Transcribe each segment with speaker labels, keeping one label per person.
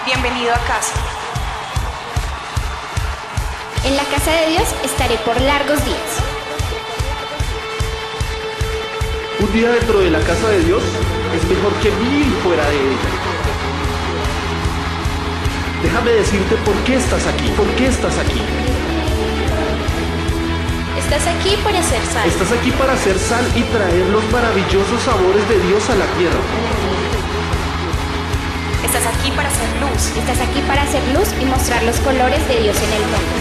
Speaker 1: Bienvenido a casa.
Speaker 2: En la casa de Dios estaré por largos días.
Speaker 3: Un día dentro de la casa de Dios es mejor que 1000 fuera de ella. Déjame decirte por qué estás aquí, por qué estás aquí.
Speaker 2: Estás aquí para hacer sal.
Speaker 3: Estás aquí para hacer sal y traer los maravillosos sabores de Dios a la tierra.
Speaker 1: Estás aquí para hacer luz.
Speaker 2: Estás aquí para hacer luz y mostrar los colores de Dios en el mundo.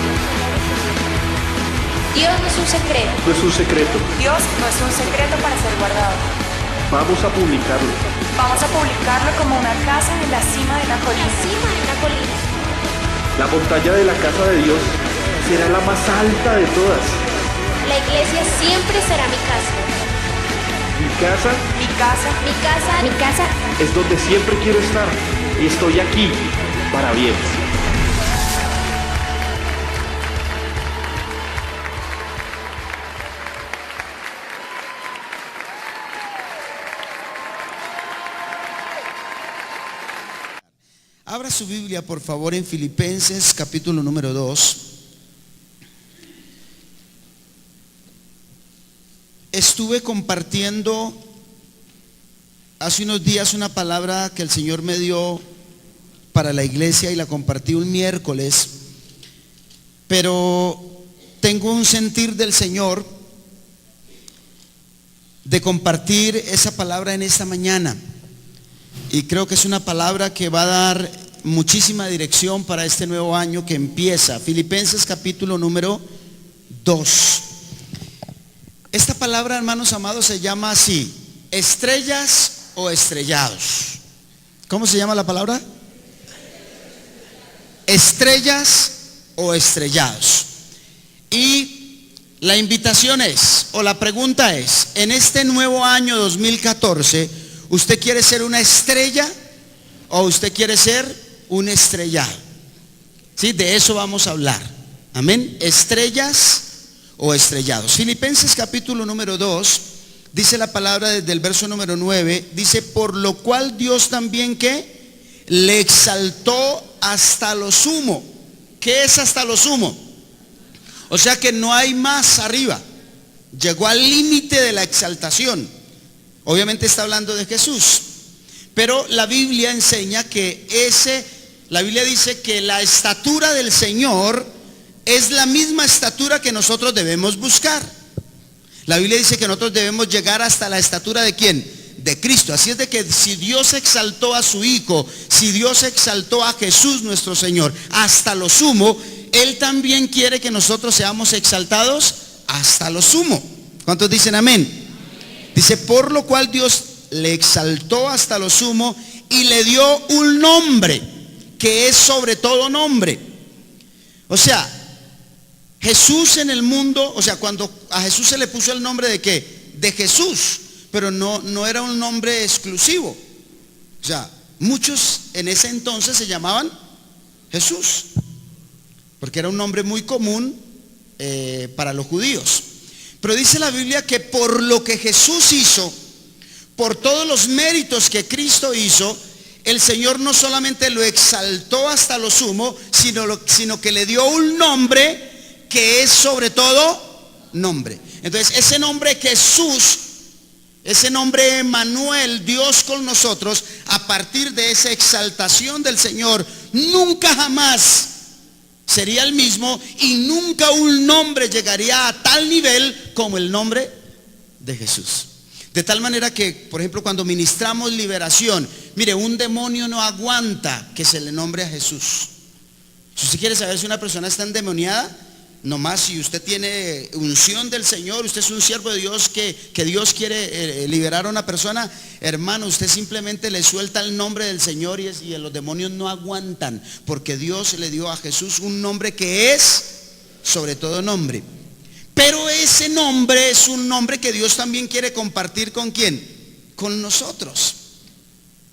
Speaker 2: Dios no es un secreto.
Speaker 3: No es un secreto.
Speaker 1: Dios no es un secreto para ser guardado.
Speaker 3: Vamos a publicarlo.
Speaker 1: Vamos a publicarlo como una casa en la cima de la colina.
Speaker 3: La montaña de la casa de Dios será la más alta de todas.
Speaker 2: La iglesia siempre será mi casa.
Speaker 3: Mi casa
Speaker 1: Mi casa
Speaker 2: Mi casa, mi casa.
Speaker 3: es donde siempre quiero estar y estoy aquí para bien.
Speaker 4: Abra su Biblia, por favor, en Filipenses capítulo número 2. Estuve compartiendo hace unos días una palabra que el Señor me dio para la iglesia y la compartí un miércoles, pero tengo un sentir del Señor de compartir esa palabra en esta mañana. Y creo que es una palabra que va a dar muchísima dirección para este nuevo año que empieza. Filipenses capítulo número 2. Esta palabra, hermanos amados, se llama así: estrellas o estrellados. ¿Cómo se llama la palabra? Estrellas o estrellados. Y la invitación es, o la pregunta es, en este nuevo año 2014, ¿usted quiere ser una estrella o usted quiere ser un estrellado? Sí, de eso vamos a hablar. Amén. Estrellas o estrellados. Filipenses capítulo número 2, dice la palabra desde el verso número 9, dice: por lo cual Dios también que le exaltó hasta lo sumo. ¿Qué es hasta lo sumo? O sea que no hay más arriba. Llegó al límite de la exaltación. Obviamente está hablando de Jesús, pero la Biblia enseña que la Biblia dice que la estatura del Señor es la misma estatura que nosotros debemos buscar. La Biblia dice que nosotros debemos llegar hasta la estatura ¿de quién? De Cristo. Así es de que si Dios exaltó a su Hijo, si Dios exaltó a Jesús nuestro Señor hasta lo sumo, Él también quiere que nosotros seamos exaltados hasta lo sumo. ¿Cuántos dicen amén? Dice: por lo cual Dios le exaltó hasta lo sumo y le dio un nombre que es sobre todo nombre. O sea, Jesús en el mundo, o sea, cuando a Jesús se le puso el nombre de ¿qué? De Jesús, pero no era un nombre exclusivo. O sea, muchos en ese entonces se llamaban Jesús, porque era un nombre muy común para los judíos. Pero dice la Biblia que por lo que Jesús hizo, por todos los méritos que Cristo hizo, el Señor no solamente lo exaltó hasta lo sumo, sino que le dio un nombre que es sobre todo nombre. Entonces ese nombre Jesús, ese nombre Emmanuel, Dios con nosotros, a partir de esa exaltación del Señor, nunca jamás sería el mismo y nunca un nombre llegaría a tal nivel como el nombre de Jesús. De tal manera que, por ejemplo, cuando ministramos liberación, mire, un demonio no aguanta que se le nombre a Jesús. Si usted quiere saber si una persona está endemoniada, nomás si usted tiene unción del Señor, usted es un siervo de Dios que Dios quiere liberar a una persona, hermano, usted simplemente le suelta el nombre del Señor y los demonios no aguantan, porque Dios le dio a Jesús un nombre que es sobre todo nombre. Pero ese nombre es un nombre que Dios también quiere compartir ¿con quién? Con nosotros.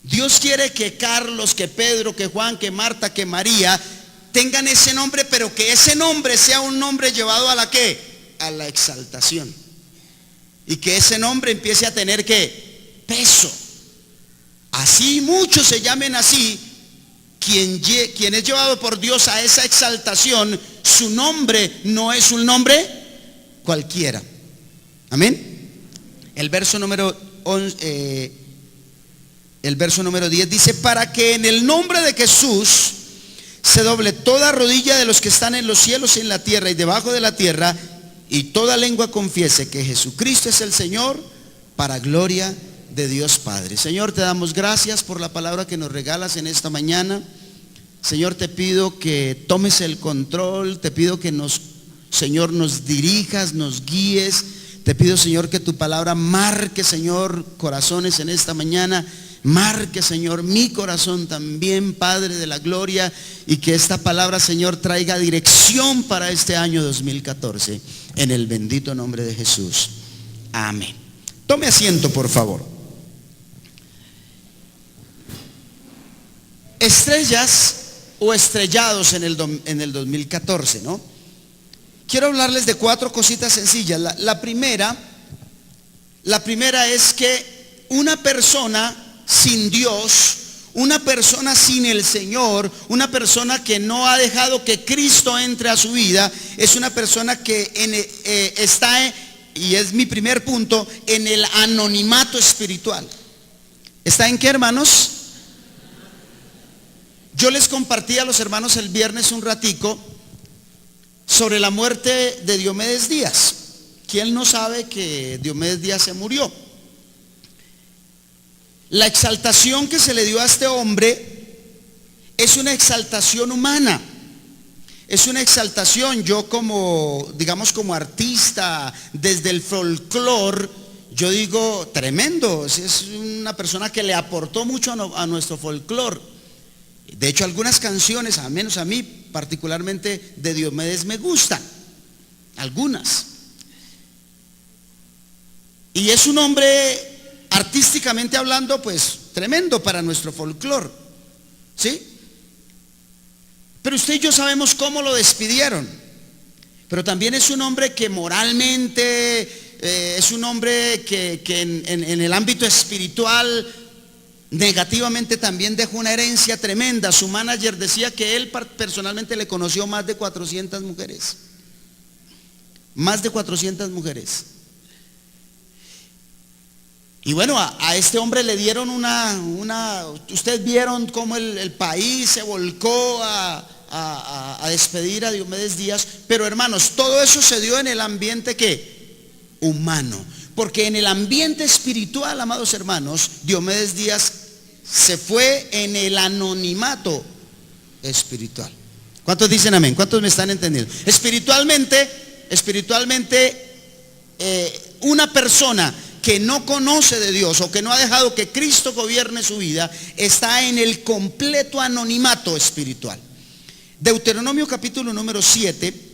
Speaker 4: Dios quiere que Carlos, que Pedro, que Juan, que Marta, que María tengan ese nombre, pero que ese nombre sea un nombre llevado a la ¿qué? A la exaltación. Y que ese nombre empiece a tener ¿qué? Peso. Así muchos se llamen así, quien es llevado por Dios a esa exaltación, su nombre no es un nombre cualquiera. Amén. El verso número 10 dice: para que en el nombre de Jesús se doble toda rodilla de los que están en los cielos y en la tierra y debajo de la tierra, y toda lengua confiese que Jesucristo es el Señor, para gloria de Dios Padre. Señor, te damos gracias por la palabra que nos regalas en esta mañana. Señor, te pido que tomes el control, te pido que Señor, nos dirijas, nos guíes. Te pido, Señor, que tu palabra marque, Señor, corazones en esta mañana. Marque, Señor, mi corazón también, Padre de la gloria, y que esta palabra, Señor, traiga dirección para este año 2014, en el bendito nombre de Jesús. Amén. Tome asiento, por favor. Estrellas o estrellados en el 2014, ¿no? Quiero hablarles de 4 cositas sencillas. La primera es que una persona sin Dios, una persona sin el Señor, una persona que no ha dejado que Cristo entre a su vida, es una persona que está, y es mi primer punto, en el anonimato espiritual. ¿Está en qué, hermanos? Yo les compartí a los hermanos el viernes un ratico sobre la muerte de Diomedes Díaz. ¿Quién no sabe que Diomedes Díaz se murió? La exaltación que se le dio a este hombre es una exaltación humana. Es una exaltación. Yo como, digamos, como artista desde el folclore, yo digo, tremendo. Es una persona que le aportó mucho a nuestro folclore. De hecho, algunas canciones, al menos a mí particularmente, de Diomedes me gustan. Algunas. Y es un hombre, artísticamente hablando, pues tremendo para nuestro folclore, ¿sí? Pero usted y yo sabemos cómo lo despidieron. Pero también es un hombre que moralmente, es un hombre que en el ámbito espiritual negativamente también dejó una herencia tremenda. Su manager decía que él personalmente le conoció más de 400 mujeres. Más de 400 mujeres. Y bueno, a este hombre le dieron ustedes vieron cómo el país se volcó a despedir a Diomedes Díaz. Pero hermanos, todo eso se dio en el ambiente ¿qué? Humano. Porque en el ambiente espiritual, amados hermanos, Diomedes Díaz se fue en el anonimato espiritual. ¿Cuántos dicen amén? ¿Cuántos me están entendiendo? Espiritualmente, una persona que no conoce de Dios o que no ha dejado que Cristo gobierne su vida, está en el completo anonimato espiritual. Deuteronomio capítulo número 7,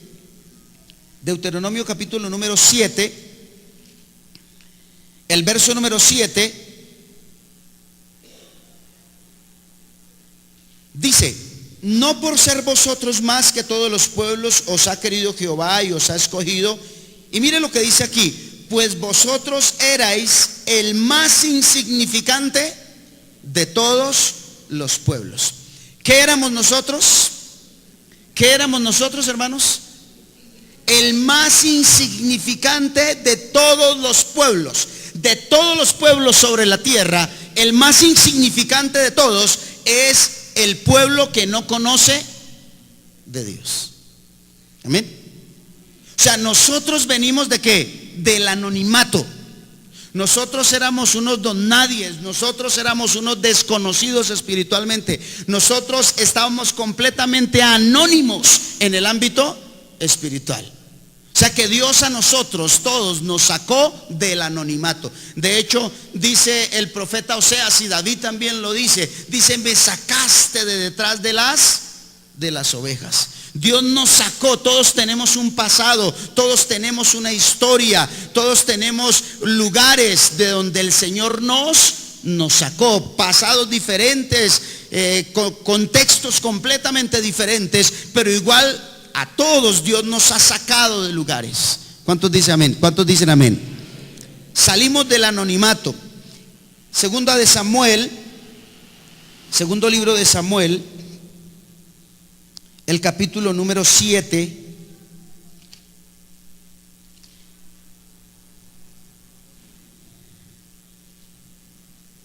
Speaker 4: el verso número 7, dice: no por ser vosotros más que todos los pueblos os ha querido Jehová y os ha escogido. Y mire lo que dice aquí: pues vosotros erais el más insignificante de todos los pueblos. ¿Qué éramos nosotros? ¿Qué éramos nosotros, hermanos? El más insignificante de todos los pueblos. De todos los pueblos sobre la tierra, el más insignificante de todos es el pueblo que no conoce de Dios. Amén. O sea, nosotros venimos ¿de qué? Del anonimato. Nosotros éramos unos don nadies, nosotros éramos unos desconocidos espiritualmente. Nosotros estábamos completamente anónimos en el ámbito espiritual. O sea que Dios a nosotros todos nos sacó del anonimato. De hecho, dice el profeta Oseas, y David también lo dice, me sacaste de detrás de las ovejas. Dios nos sacó. Todos tenemos un pasado, todos tenemos una historia, todos tenemos lugares de donde el Señor nos sacó, pasados diferentes, contextos completamente diferentes, pero igual a todos Dios nos ha sacado de lugares. ¿Cuántos dicen amén? ¿Cuántos dicen amén? Salimos del anonimato. Segundo libro de Samuel, el capítulo número 7.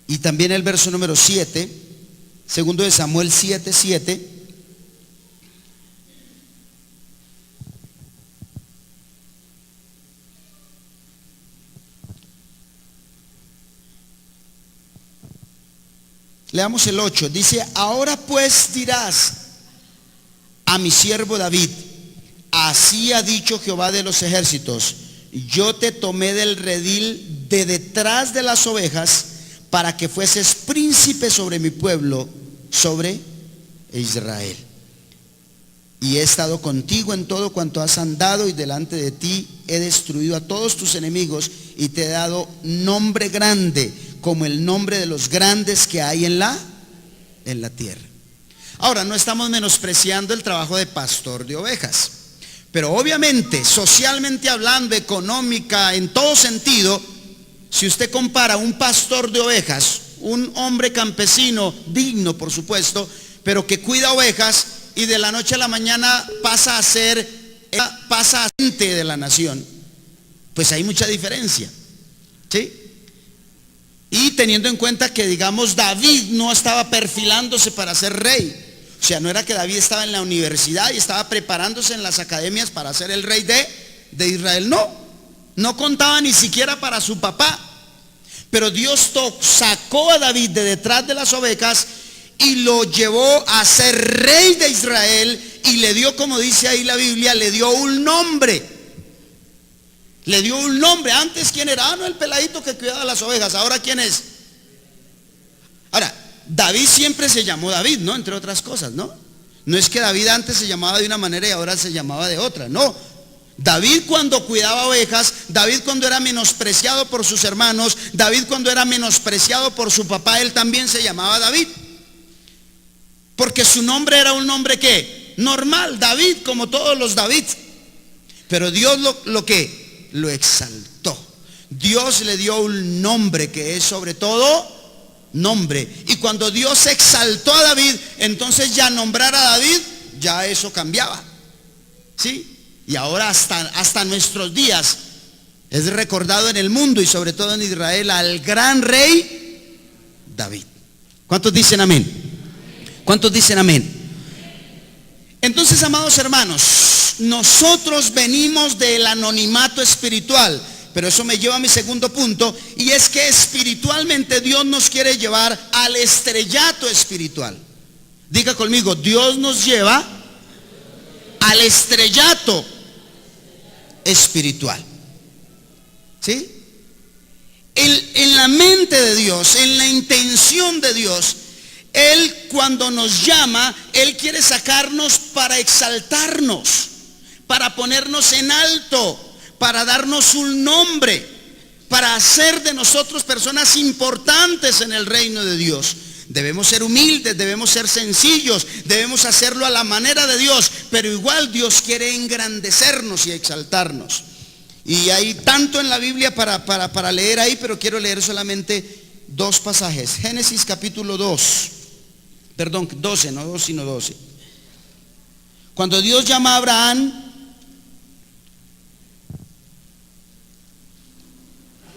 Speaker 4: Y también el verso número 7, segundo de Samuel 7:7. Leamos el 8. Dice: ahora pues dirás a mi siervo David, así ha dicho Jehová de los ejércitos, yo te tomé del redil de detrás de las ovejas para que fueses príncipe sobre mi pueblo, sobre Israel. Y he estado contigo en todo cuanto has andado, y delante de ti he destruido a todos tus enemigos, y te he dado nombre grande, como el nombre de los grandes que hay en la tierra. Ahora, no estamos menospreciando el trabajo de pastor de ovejas, pero obviamente, socialmente hablando, económica, en todo sentido, si usted compara un pastor de ovejas, un hombre campesino digno, por supuesto, pero que cuida ovejas, y de la noche a la mañana pasa a ser gente de la nación, pues hay mucha diferencia, ¿sí? Y teniendo en cuenta que, digamos, David no estaba perfilándose para ser rey. O sea, no era que David estaba en la universidad y estaba preparándose en las academias para ser el rey de Israel. No contaba ni siquiera para su papá. Pero Dios sacó a David de detrás de las ovejas y lo llevó a ser rey de Israel, y le dio, como dice ahí la Biblia, le dio un nombre. Le dio un nombre. Antes, ¿quién era? No, el peladito que cuidaba las ovejas. Ahora, ¿quién es? Ahora, David siempre se llamó David, ¿no? Entre otras cosas, ¿no? No es que David antes se llamaba de una manera y ahora se llamaba de otra, no. David cuando cuidaba ovejas, David cuando era menospreciado por sus hermanos, David cuando era menospreciado por su papá, él también se llamaba David. Porque su nombre era un nombre que normal, David, como todos los David. Pero Dios lo exaltó. Dios le dio un nombre que es sobre todo nombre. Y cuando Dios exaltó a David, entonces ya nombrar a David, ya eso cambiaba, ¿sí? Y ahora hasta nuestros días es recordado en el mundo y sobre todo en Israel al gran rey David. ¿Cuántos dicen amén? ¿Cuántos dicen amén? Entonces, amados hermanos, nosotros venimos del anonimato espiritual, pero eso me lleva a mi segundo punto, y es que espiritualmente Dios nos quiere llevar al estrellato espiritual. Diga conmigo, Dios nos lleva al estrellato espiritual. ¿Sí? En la mente de Dios, en la intención de Dios, Él cuando nos llama, Él quiere sacarnos para exaltarnos, para ponernos en alto, para darnos un nombre, para hacer de nosotros personas importantes en el reino de Dios. Debemos ser humildes, debemos ser sencillos, debemos hacerlo a la manera de Dios, pero igual Dios quiere engrandecernos y exaltarnos. Y hay tanto en la Biblia para leer ahí, pero quiero leer solamente dos pasajes. Génesis capítulo 12, no 2 sino 12. Cuando Dios llama a Abraham,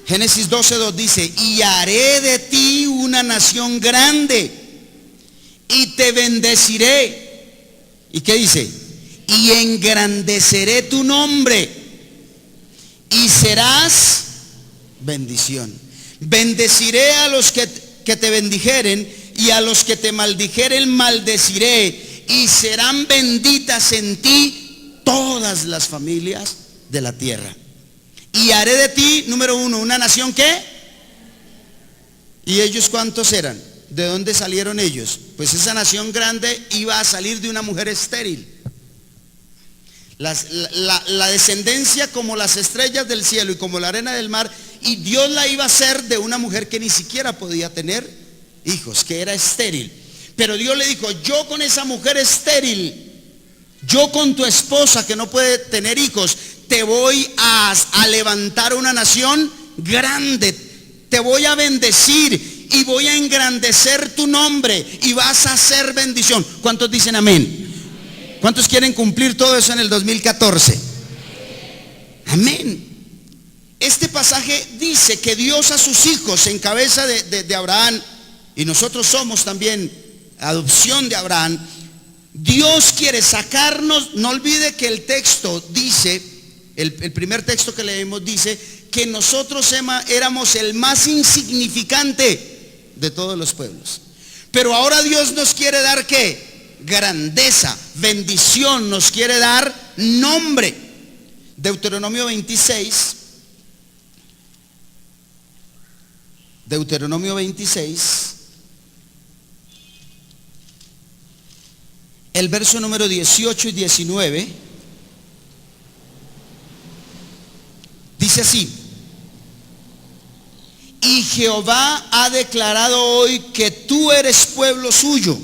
Speaker 4: Génesis 12:2 dice: y haré de ti una nación grande y te bendeciré. ¿Y qué dice? Y engrandeceré tu nombre y serás bendición. Bendeciré a los que te bendijeren, y a los que te maldijeren maldeciré, y serán benditas en ti todas las familias de la tierra. Y haré de ti, número 1, una nación ¿qué? ¿Y ellos cuántos eran? ¿De dónde salieron ellos? Pues esa nación grande iba a salir de una mujer estéril. La descendencia como las estrellas del cielo y como la arena del mar, y Dios la iba a hacer de una mujer que ni siquiera podía tener hijos, que era estéril. Pero Dios le dijo: yo con esa mujer estéril, yo con tu esposa que no puede tener hijos, te voy a levantar una nación grande, te voy a bendecir y voy a engrandecer tu nombre y vas a ser bendición. ¿Cuántos dicen amén? ¿Cuántos quieren cumplir todo eso en el 2014? Amén. Este pasaje dice que Dios a sus hijos en cabeza de Abraham, y nosotros somos también adopción de Abraham. Dios quiere sacarnos. No olvide que el texto dice, el primer texto que leemos dice que nosotros éramos el más insignificante de todos los pueblos. Pero ahora Dios nos quiere dar ¿qué? Grandeza, bendición, nos quiere dar nombre. Deuteronomio 26. Deuteronomio 26. El verso número 18 y 19. Dice así: y Jehová ha declarado hoy que tú eres pueblo suyo,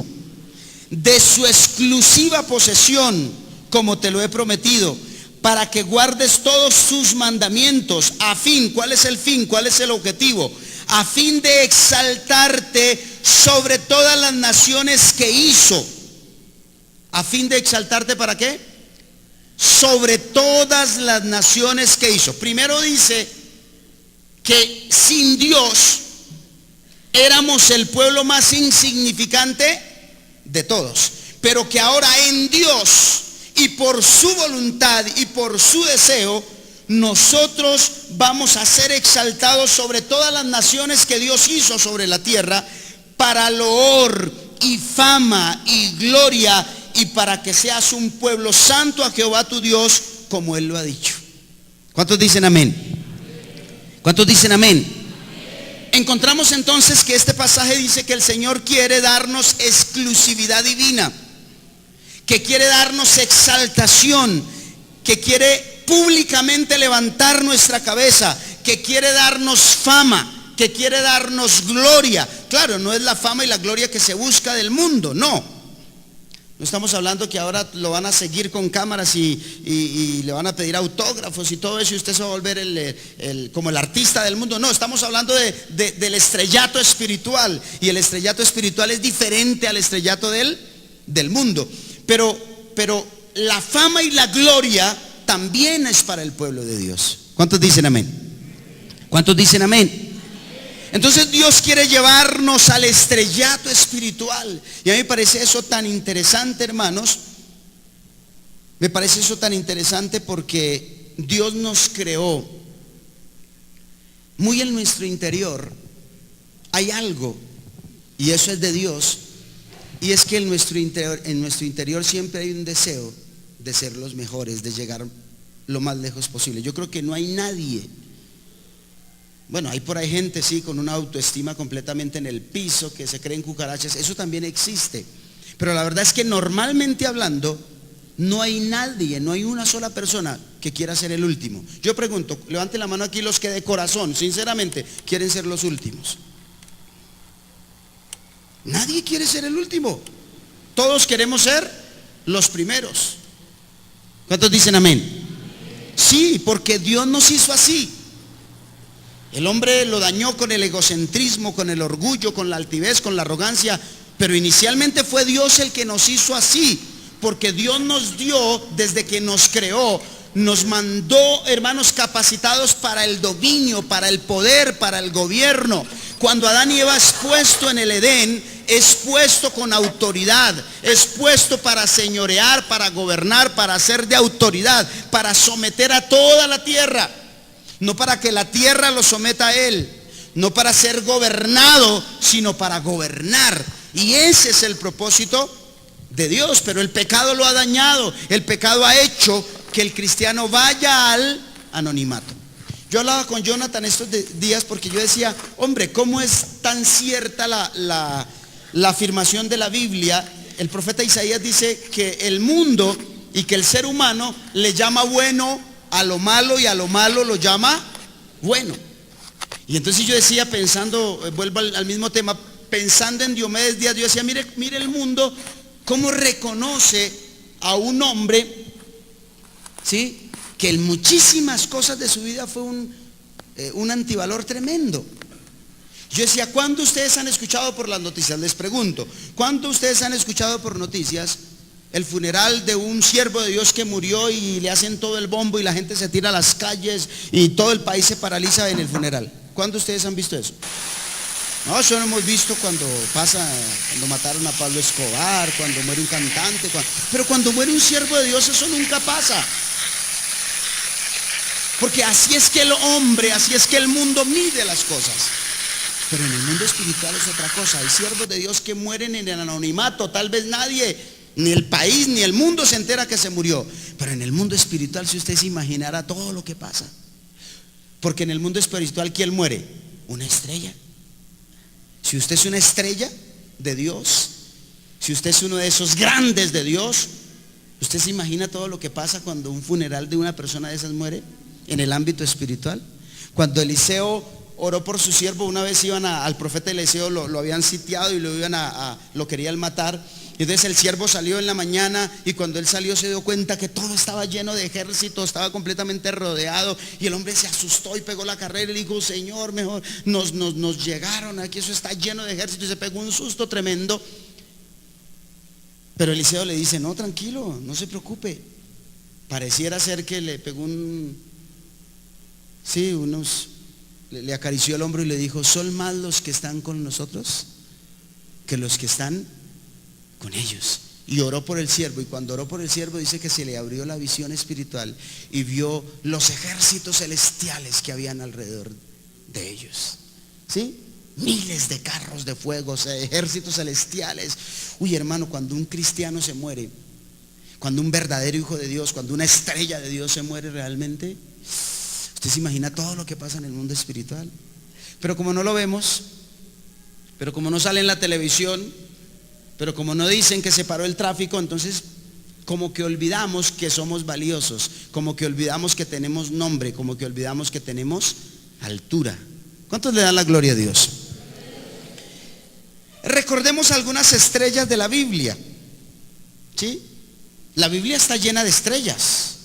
Speaker 4: de su exclusiva posesión, como te lo he prometido, para que guardes todos sus mandamientos, a fin, ¿cuál es el fin? ¿Cuál es el objetivo? A fin de exaltarte sobre todas las naciones que hizo. ¿A fin de exaltarte para qué? Sobre todas las naciones que hizo. Primero dice que sin Dios éramos el pueblo más insignificante de todos, pero que ahora en Dios y por su voluntad y por su deseo, nosotros vamos a ser exaltados sobre todas las naciones que Dios hizo sobre la tierra, para loor y fama y gloria, y para que seas un pueblo santo a Jehová tu Dios, como Él lo ha dicho. ¿Cuántos dicen amén? ¿Cuántos dicen amén? Encontramos entonces que este pasaje dice que el Señor quiere darnos exclusividad divina, que quiere darnos exaltación, que quiere públicamente levantar nuestra cabeza, que quiere darnos fama, que quiere darnos gloria. Claro, no es la fama y la gloria que se busca del mundo, no. No estamos hablando que ahora lo van a seguir con cámaras y le van a pedir autógrafos y todo eso, y usted se va a volver como el artista del mundo. No, estamos hablando del estrellato espiritual, y el estrellato espiritual es diferente al estrellato del mundo. Pero la fama y la gloria también es para el pueblo de Dios. ¿Cuántos dicen amén? ¿Cuántos dicen amén? Entonces Dios quiere llevarnos al estrellato espiritual. Y a mí me parece eso tan interesante, hermanos. Me parece eso tan interesante porque Dios nos creó. Muy en nuestro interior hay algo, y eso es de Dios. Y es que en nuestro interior siempre hay un deseo de ser los mejores, de llegar lo más lejos posible. Yo creo que no hay nadie. Bueno, hay por ahí gente, sí, con una autoestima completamente en el piso, que se creen cucarachas. Eso también existe. Pero la verdad es que normalmente hablando, no hay nadie, no hay una sola persona que quiera ser el último. Yo pregunto, levante la mano aquí los que de corazón, sinceramente, quieren ser los últimos. Nadie quiere ser el último. Todos queremos ser los primeros. ¿Cuántos dicen amén? Sí, porque Dios nos hizo así. El hombre lo dañó con el egocentrismo, con el orgullo, con la altivez, con la arrogancia. Pero inicialmente fue Dios el que nos hizo así, porque Dios nos dio, desde que nos creó, nos mandó, hermanos, capacitados para el dominio, para el poder, para el gobierno. Cuando Adán y Eva es puesto en el Edén, es puesto con autoridad, es puesto para señorear, para gobernar, para ser de autoridad, para someter a toda la tierra. No para que la tierra lo someta a él, no para ser gobernado, sino para gobernar. Y ese es el propósito de Dios. Pero el pecado lo ha dañado. El pecado ha hecho que el cristiano vaya al anonimato. Yo hablaba con Jonathan estos días porque yo decía, hombre, ¿cómo es tan cierta la afirmación de la Biblia? El profeta Isaías dice que el mundo y que el ser humano le llama bueno a lo malo, y a lo malo lo llama bueno. Y entonces yo decía, pensando, vuelvo al mismo tema, pensando en Diomedes Díaz, yo decía, mire el mundo cómo reconoce a un hombre, ¿sí?, que en muchísimas cosas de su vida fue un antivalor tremendo. Yo decía, ¿cuándo ustedes han escuchado por las noticias? Les pregunto, ¿cuándo ustedes han escuchado por noticias el funeral de un siervo de Dios que murió y le hacen todo el bombo y la gente se tira a las calles y todo el país se paraliza en el funeral? ¿Cuándo ustedes han visto eso? No, eso lo hemos visto cuando mataron a Pablo Escobar, cuando muere un cantante, pero cuando muere un siervo de Dios eso nunca pasa. Porque así es que el hombre, así es que el mundo mide las cosas. Pero en el mundo espiritual es otra cosa. Hay siervos de Dios que mueren en el anonimato. Tal vez nadie, ni el país, ni el mundo se entera que se murió. Pero en el mundo espiritual, si usted se imaginara todo lo que pasa. Porque en el mundo espiritual, ¿quién muere? Una estrella. Si usted es una estrella de Dios, si usted es uno de esos grandes de Dios, ¿usted se imagina todo lo que pasa cuando un funeral de una persona de esas muere? En el ámbito espiritual. Cuando Eliseo oró por su siervo, una vez iban al profeta Eliseo, lo habían sitiado y lo querían matar. Y entonces el siervo salió en la mañana y cuando él salió se dio cuenta que todo estaba lleno de ejército, estaba completamente rodeado y el hombre se asustó y pegó la carrera y dijo: Señor, mejor nos llegaron aquí, eso está lleno de ejército, y se pegó un susto tremendo. Pero Eliseo le dice: no, tranquilo, no se preocupe. Pareciera ser que le pegó le acarició el hombro y le dijo: son más los que están con nosotros que los que están con ellos. Y oró por el siervo, y cuando oró por el siervo dice que se le abrió la visión espiritual y vio los ejércitos celestiales que habían alrededor de ellos. ¿Sí? Miles de carros de fuego, ejércitos celestiales. Uy, hermano, cuando un cristiano se muere, cuando un verdadero hijo de Dios, cuando una estrella de Dios se muere realmente, usted se imagina todo lo que pasa en el mundo espiritual. Pero como no lo vemos, pero como no sale en la televisión, pero como no dicen que se paró el tráfico, entonces como que olvidamos que somos valiosos, como que olvidamos que tenemos nombre, como que olvidamos que tenemos altura. ¿Cuántos le dan la gloria a Dios? Recordemos algunas estrellas de la Biblia. ¿Sí? La Biblia está llena de estrellas.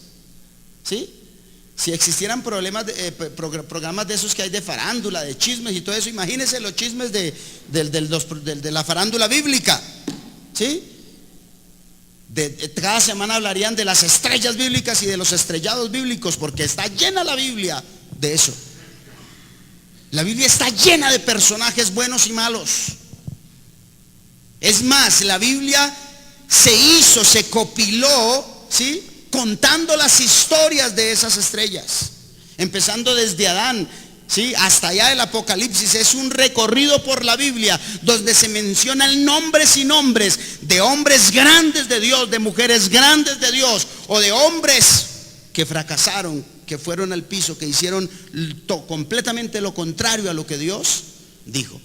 Speaker 4: ¿Sí? Si existieran programas de esos que hay de farándula, de chismes y todo eso, imagínense los chismes de la farándula bíblica. ¿Sí? Cada semana hablarían de las estrellas bíblicas y de los estrellados bíblicos, porque está llena la Biblia de eso. La Biblia está llena de personajes buenos y malos. Es más, la Biblia se copiló, ¿sí?, contando las historias de esas estrellas, empezando desde Adán, ¿sí?, hasta allá el Apocalipsis. Es un recorrido por la Biblia donde se mencionan nombres y nombres de hombres grandes de Dios, de mujeres grandes de Dios, o de hombres que fracasaron, que fueron al piso, que hicieron completamente lo contrario a lo que Dios dijo.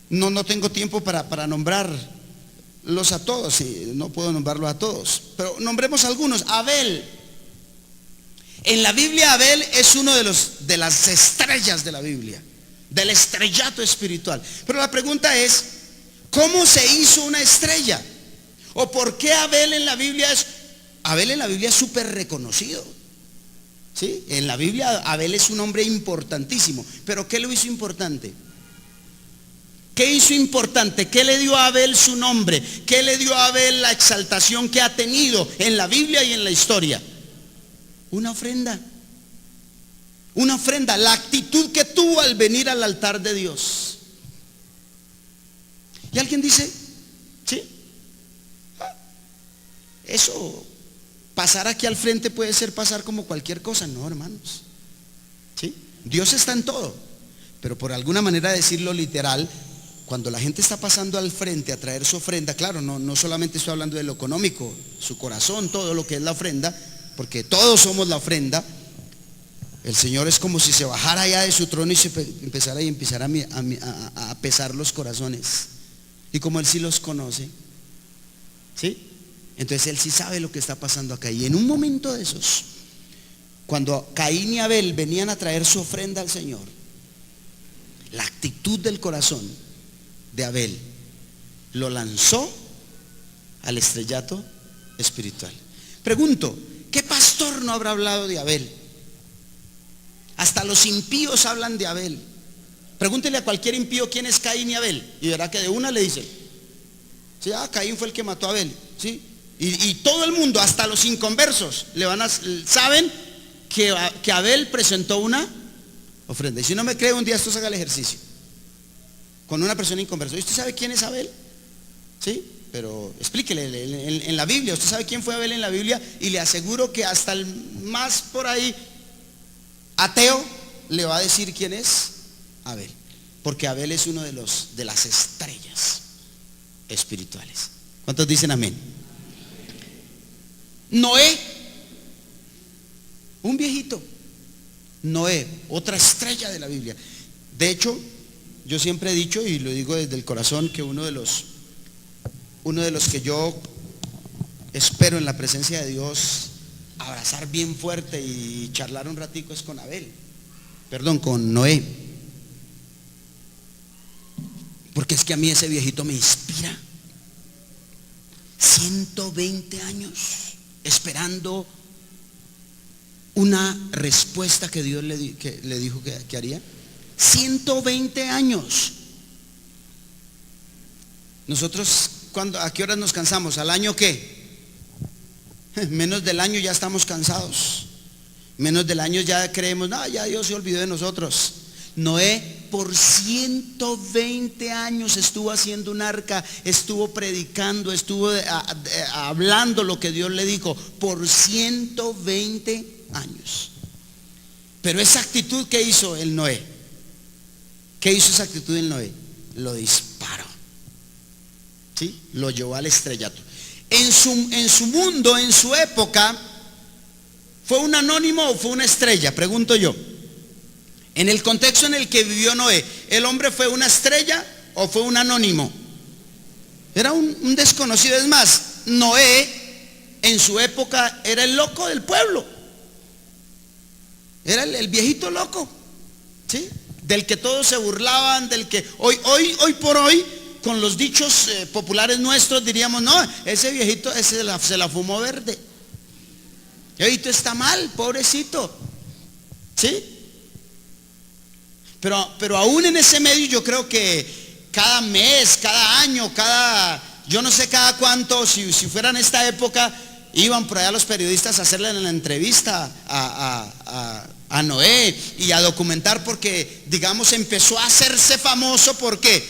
Speaker 4: No tengo tiempo para nombrarlos a todos, sí, no puedo nombrarlos a todos, pero nombremos algunos. Abel. En la Biblia Abel es uno de las estrellas de la Biblia, del estrellato espiritual. Pero la pregunta es: ¿cómo se hizo una estrella? ¿O por qué Abel en la Biblia es súper reconocido? ¿Sí? En la Biblia Abel es un hombre importantísimo. ¿Pero qué lo hizo importante? ¿Qué hizo importante? ¿Qué le dio a Abel su nombre? ¿Qué le dio a Abel la exaltación que ha tenido en la Biblia y en la historia? Una ofrenda. Una ofrenda, la actitud que tuvo al venir al altar de Dios. Y alguien dice: ¿sí? Eso, pasar aquí al frente puede ser pasar como cualquier cosa. No, hermanos. ¿Sí? Dios está en todo. Pero por alguna manera decirlo literal, cuando la gente está pasando al frente a traer su ofrenda, claro, no solamente estoy hablando de lo económico, su corazón, todo lo que es la ofrenda, porque todos somos la ofrenda. El Señor es como si se bajara allá de su trono y se empezara a pesar los corazones. Y como Él sí los conoce, ¿sí?, entonces Él sí sabe lo que está pasando acá. Y en un momento de esos, cuando Caín y Abel venían a traer su ofrenda al Señor, la actitud del corazón de Abel lo lanzó al estrellato espiritual. Pregunto: ¿qué pastor no habrá hablado de Abel? Hasta los impíos hablan de Abel. Pregúntele a cualquier impío quién es Caín y Abel y verá que de una le dice: ¿Sí? Caín fue el que mató a Abel, ¿sí? Y todo el mundo, hasta los inconversos, saben que Abel presentó una ofrenda. Y si no me cree, un día esto haga el ejercicio con una persona inconversa. ¿Y usted sabe quién es Abel? ¿Sí? Pero explíquele en la Biblia. ¿Usted sabe quién fue Abel en la Biblia? Y le aseguro que hasta el más por ahí ateo le va a decir quién es Abel, porque Abel es uno de las estrellas espirituales. ¿Cuántos dicen amén? Noé, un viejito. Noé, otra estrella de la Biblia. De hecho, yo siempre he dicho, y lo digo desde el corazón, que uno de los que yo espero en la presencia de Dios abrazar bien fuerte y charlar un ratico es con con Noé. Porque es que a mí ese viejito me inspira. 120 años esperando una respuesta que Dios le dijo que haría. 120 años. Nosotros, ¿a qué horas nos cansamos? ¿Al año qué? Menos del año ya estamos cansados. Menos del año ya creemos, no, ya Dios se olvidó de nosotros. Noé por 120 años estuvo haciendo un arca, estuvo predicando, estuvo hablando lo que Dios le dijo por 120 años. Pero esa actitud que hizo el Noé, ¿qué hizo esa actitud del Noé? Lo disparó, ¿sí? Lo llevó al estrellato. En su mundo, en su época, ¿fue un anónimo o fue una estrella? Pregunto yo. En el contexto en el que vivió Noé, ¿el hombre fue una estrella o fue un anónimo? Era un desconocido. Es más, Noé en su época era el loco del pueblo. Era el viejito loco, ¿sí? Del que todos se burlaban, del que hoy por hoy, con los dichos populares nuestros diríamos, no, ese viejito se la fumó verde. El viejito está mal, pobrecito, ¿sí? Pero aún en ese medio yo creo que cada mes, cada año, yo no sé cada cuánto, si fuera en esta época, iban por allá los periodistas a hacerle la entrevista a Noé y a documentar, porque digamos empezó a hacerse famoso. ¿Por qué?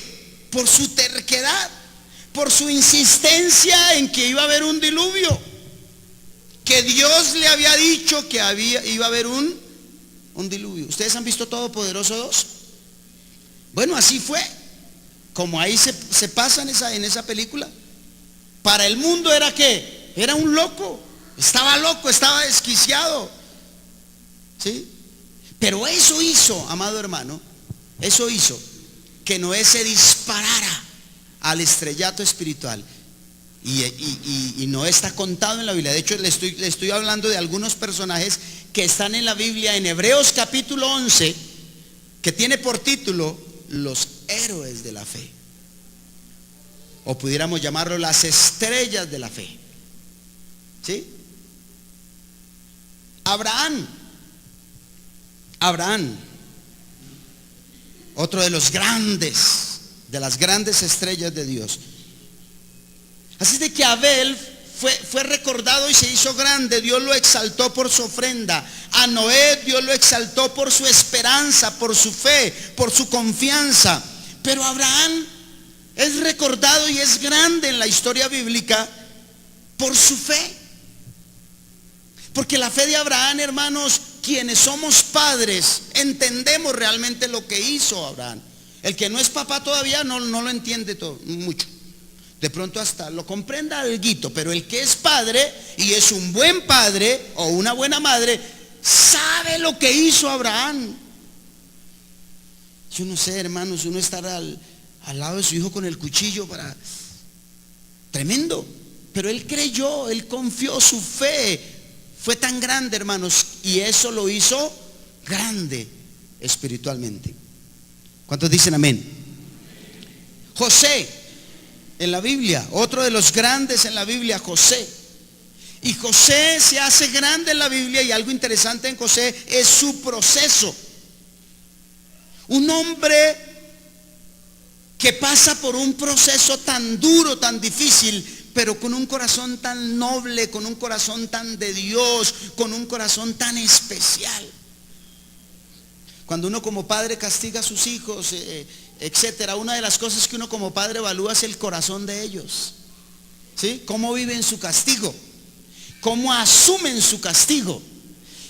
Speaker 4: Por su terquedad, por su insistencia en que iba a haber un diluvio, que Dios le había dicho que iba a haber un diluvio. ¿Ustedes han visto Todopoderoso 2? Bueno, así fue. Como ahí se pasa en esa película. Para el mundo era ¿qué? Era un loco. Estaba loco, estaba desquiciado, ¿sí? Pero eso hizo, amado hermano, eso hizo que Noé se disparara al estrellato espiritual. Y Noé está contado en la Biblia. De hecho, le estoy hablando de algunos personajes que están en la Biblia, en Hebreos capítulo 11, que tiene por título los héroes de la fe, o pudiéramos llamarlo las estrellas de la fe, ¿sí? Abraham, otro de los grandes, de las grandes estrellas de Dios. Así de que Abel fue recordado y se hizo grande. Dios lo exaltó por su ofrenda. A Noé Dios lo exaltó por su esperanza, por su fe, por su confianza. Pero Abraham es recordado y es grande en la historia bíblica por su fe. Porque la fe de Abraham, hermanos, quienes somos padres, entendemos realmente lo que hizo Abraham. El que no es papá todavía no lo entiende mucho. De pronto hasta lo comprenda alguito, pero el que es padre y es un buen padre o una buena madre, sabe lo que hizo Abraham. Yo no sé, hermanos, uno estar al lado de su hijo con el cuchillo tremendo. Pero él creyó, él confió, su fe fue tan grande, hermanos, y eso lo hizo grande espiritualmente. ¿Cuántos dicen amén? José, en la Biblia, otro de los grandes en la Biblia, José. Y José se hace grande en la Biblia, y algo interesante en José es su proceso. Un hombre que pasa por un proceso tan duro, tan difícil, pero con un corazón tan noble, con un corazón tan de Dios, con un corazón tan especial. Cuando uno como padre castiga a sus hijos, etcétera, una de las cosas que uno como padre evalúa es el corazón de ellos. ¿Sí? Cómo viven su castigo, cómo asumen su castigo.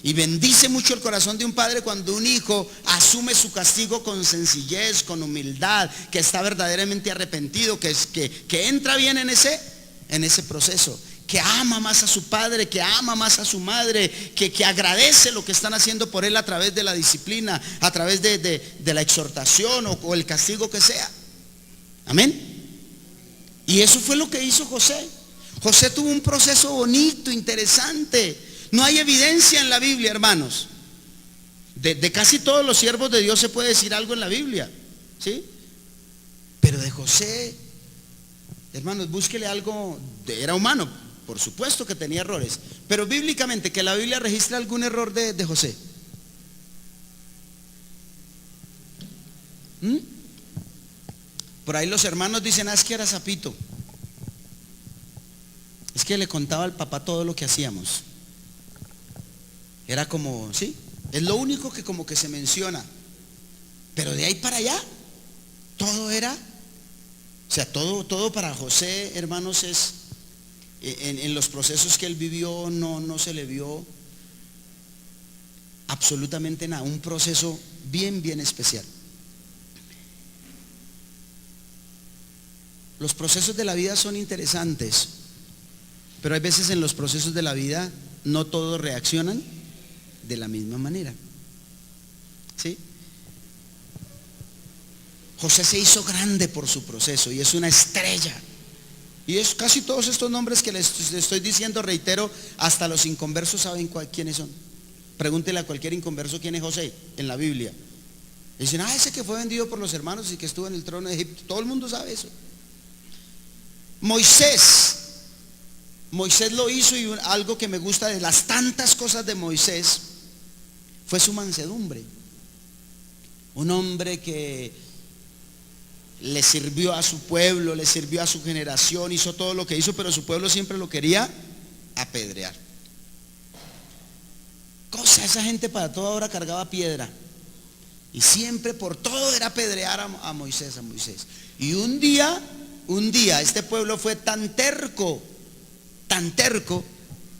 Speaker 4: Y bendice mucho el corazón de un padre cuando un hijo asume su castigo con sencillez, con humildad, que está verdaderamente arrepentido, que entra bien en ese proceso, que ama más a su padre, que ama más a su madre, que agradece lo que están haciendo por él a través de la disciplina, a través de la exhortación o el castigo que sea. Amén. Y eso fue lo que hizo José. José tuvo un proceso bonito, interesante. No hay evidencia en la Biblia, hermanos. De casi todos los siervos de Dios se puede decir algo en la Biblia, ¿sí? Pero de José, hermanos, búsquele algo. Era humano, por supuesto que tenía errores, pero bíblicamente que la Biblia registre algún error de José. Por ahí los hermanos dicen, es que era sapito. Es que le contaba al papá todo lo que hacíamos. Era como, sí, es lo único que como que se menciona. Pero de ahí para allá, todo era, o sea, todo para José, hermanos, es, en los procesos que él vivió, no se le vio absolutamente nada. Un proceso bien especial. Los procesos de la vida son interesantes, pero hay veces en los procesos de la vida no todos reaccionan de la misma manera. ¿Sí? José se hizo grande por su proceso y es una estrella. Y es casi todos estos nombres que les estoy diciendo, reitero, hasta los inconversos saben quiénes son. Pregúntele a cualquier inconverso quién es José en la Biblia. Dicen, ese que fue vendido por los hermanos y que estuvo en el trono de Egipto. Todo el mundo sabe eso. Moisés lo hizo, y algo que me gusta de las tantas cosas de Moisés fue su mansedumbre. Un hombre que le sirvió a su pueblo, le sirvió a su generación, hizo todo lo que hizo, pero su pueblo siempre lo quería apedrear. Esa gente para toda hora cargaba piedra y siempre por todo era apedrear a Moisés. Y un día este pueblo fue tan terco,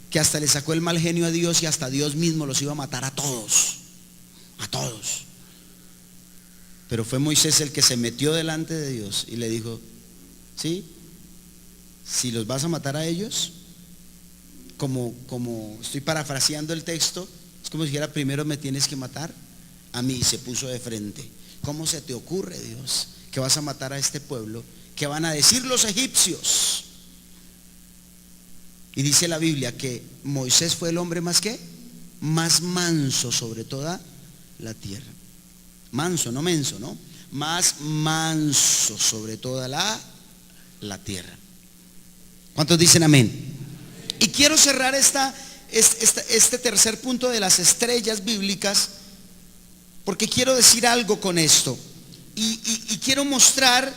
Speaker 4: que hasta le sacó el mal genio a Dios y hasta Dios mismo los iba a matar a todos. Pero fue Moisés el que se metió delante de Dios y le dijo, ¿sí? Si los vas a matar a ellos, como estoy parafraseando el texto, es como si dijera, primero me tienes que matar a mí. Y se puso de frente. ¿Cómo se te ocurre, Dios, que vas a matar a este pueblo? ¿Qué van a decir los egipcios? Y dice la Biblia que Moisés fue el hombre más manso sobre toda la tierra. Manso, no menso, ¿no? Más manso sobre toda la tierra. ¿Cuántos dicen amén? Y quiero cerrar este tercer punto de las estrellas bíblicas, porque quiero decir algo con esto. Y quiero mostrar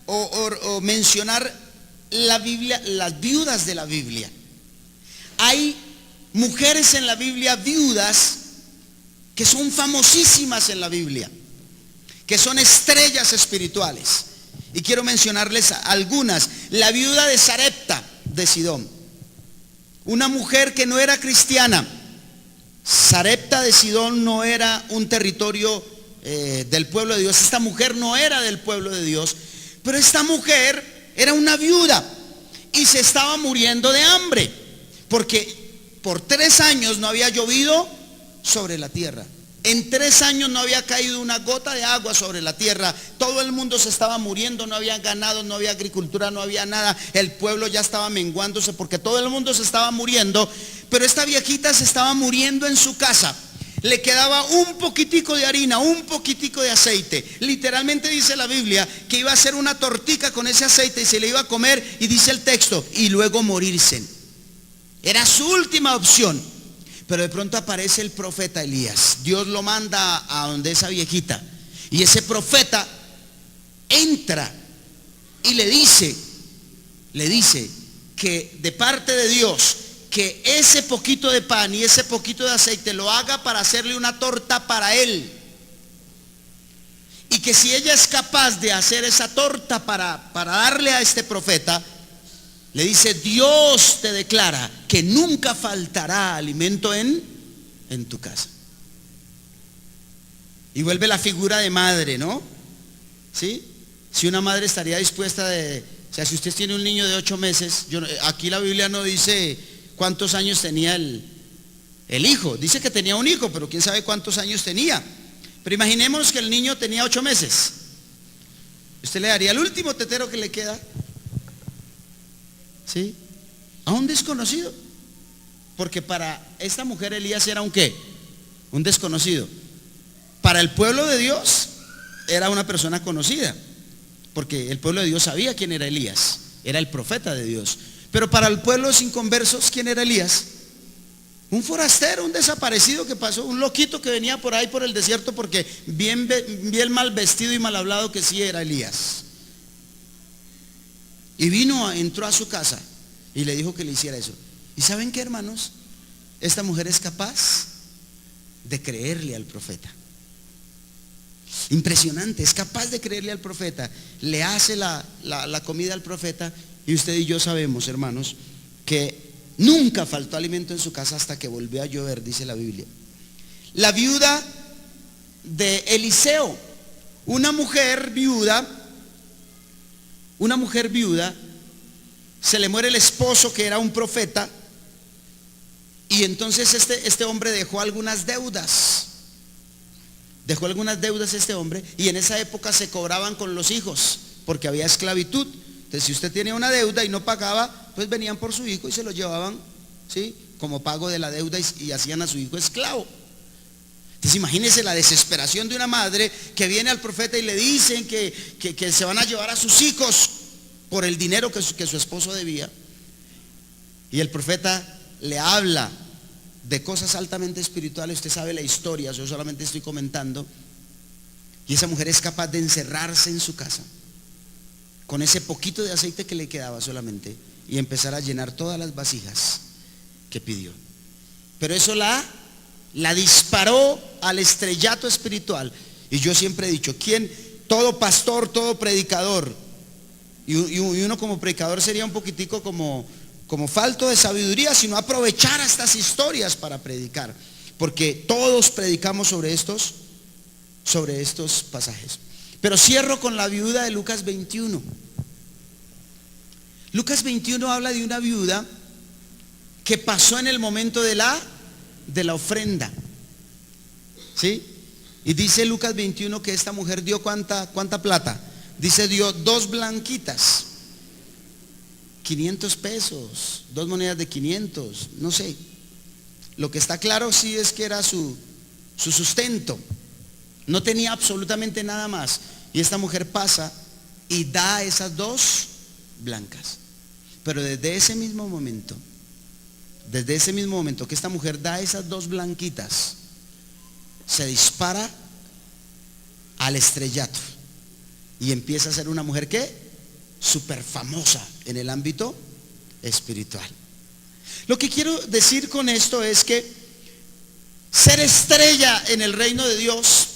Speaker 4: o mencionar la Biblia, las viudas de la Biblia. Hay mujeres en la Biblia viudas que son famosísimas en la Biblia, que son estrellas espirituales. Y quiero mencionarles algunas. La viuda de Sarepta de Sidón, una mujer que no era cristiana. Sarepta de Sidón no era un territorio del pueblo de Dios. Esta mujer no era del pueblo de Dios, pero esta mujer era una viuda y se estaba muriendo de hambre, porque por 3 años no había llovido sobre la tierra. En 3 años no había caído una gota de agua sobre la tierra. Todo el mundo se estaba muriendo, no había ganado, no había agricultura, no había nada. El pueblo ya estaba menguándose porque todo el mundo se estaba muriendo. Pero esta viejita se estaba muriendo en su casa. Le quedaba un poquitico de harina, un poquitico de aceite. Literalmente dice la Biblia que iba a hacer una tortica con ese aceite y se le iba a comer, y dice el texto, y luego morirse. Era su última opción. Pero de pronto aparece el profeta Elías. Dios lo manda a donde esa viejita, y ese profeta entra y le dice que de parte de Dios, que ese poquito de pan y ese poquito de aceite lo haga para hacerle una torta para él. Y que si ella es capaz de hacer esa torta para darle a este profeta, le dice, Dios te declara que nunca faltará alimento en tu casa. Y vuelve la figura de madre, ¿no? ¿Sí? Si una madre estaría dispuesta o sea, si usted tiene un niño de 8 meses, aquí la Biblia no dice cuántos años tenía el hijo. Dice que tenía un hijo, pero quién sabe cuántos años tenía. Pero imaginemos que el niño tenía 8 meses. Usted le daría el último tetero que le queda, ¿sí?, a un desconocido. Porque para esta mujer Elías era un ¿qué? Un desconocido. Para el pueblo de Dios era una persona conocida, porque el pueblo de Dios sabía quién era Elías, era el profeta de Dios. Pero para el pueblo sin conversos, ¿quién era Elías? Un forastero, un desaparecido que pasó, un loquito que venía por ahí por el desierto, porque bien mal vestido y mal hablado que sí era Elías. Y entró a su casa y le dijo que le hiciera eso. ¿Y saben qué, hermanos? Esta mujer es capaz de creerle al profeta. Impresionante, es capaz de creerle al profeta. Le hace la comida al profeta. Y usted y yo sabemos, hermanos, que nunca faltó alimento en su casa hasta que volvió a llover, dice la Biblia. La viuda de Eliseo, una mujer viuda, se le muere el esposo que era un profeta, y entonces este hombre dejó algunas deudas este hombre, y en esa época se cobraban con los hijos, porque había esclavitud. Entonces, si usted tenía una deuda y no pagaba, pues venían por su hijo y se lo llevaban, ¿sí?, como pago de la deuda, y hacían a su hijo esclavo. Entonces, imagínense la desesperación de una madre que viene al profeta y le dicen que se van a llevar a sus hijos por el dinero que su esposo debía. Y el profeta le habla de cosas altamente espirituales. Usted sabe la historia, yo solamente estoy comentando. Y esa mujer es capaz de encerrarse en su casa con ese poquito de aceite que le quedaba solamente, y empezar a llenar todas las vasijas que pidió. Pero eso la disparó al estrellato espiritual. Y yo siempre he dicho, todo pastor, todo predicador, y uno como predicador sería un poquitico como falto de sabiduría si no aprovechara estas historias para predicar, porque todos predicamos sobre estos pasajes. Pero cierro con la viuda de Lucas 21. Lucas 21 habla de una viuda que pasó en el momento de la ofrenda, ¿sí? Y dice Lucas 21 que esta mujer dio ¿cuánta plata? Dice, dio 2 blanquitas, 500 pesos, 2 monedas de 500, no sé. Lo que está claro sí es que era su sustento. No tenía absolutamente nada más. Y esta mujer pasa y da esas 2 blancas. Pero desde ese mismo momento que esta mujer da esas 2 blanquitas, se dispara al estrellato y empieza a ser una mujer que súper famosa en el ámbito espiritual. Lo que quiero decir con esto es que ser estrella en el reino de Dios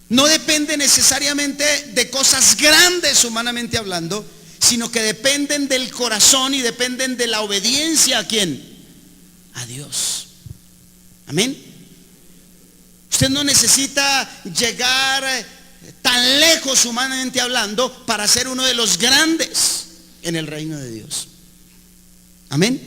Speaker 4: no depende necesariamente de cosas grandes humanamente hablando, sino que dependen del corazón y dependen de la obediencia. ¿A quién? A Dios. Amén. Usted no necesita llegar tan lejos humanamente hablando para ser uno de los grandes en el reino de Dios. Amén.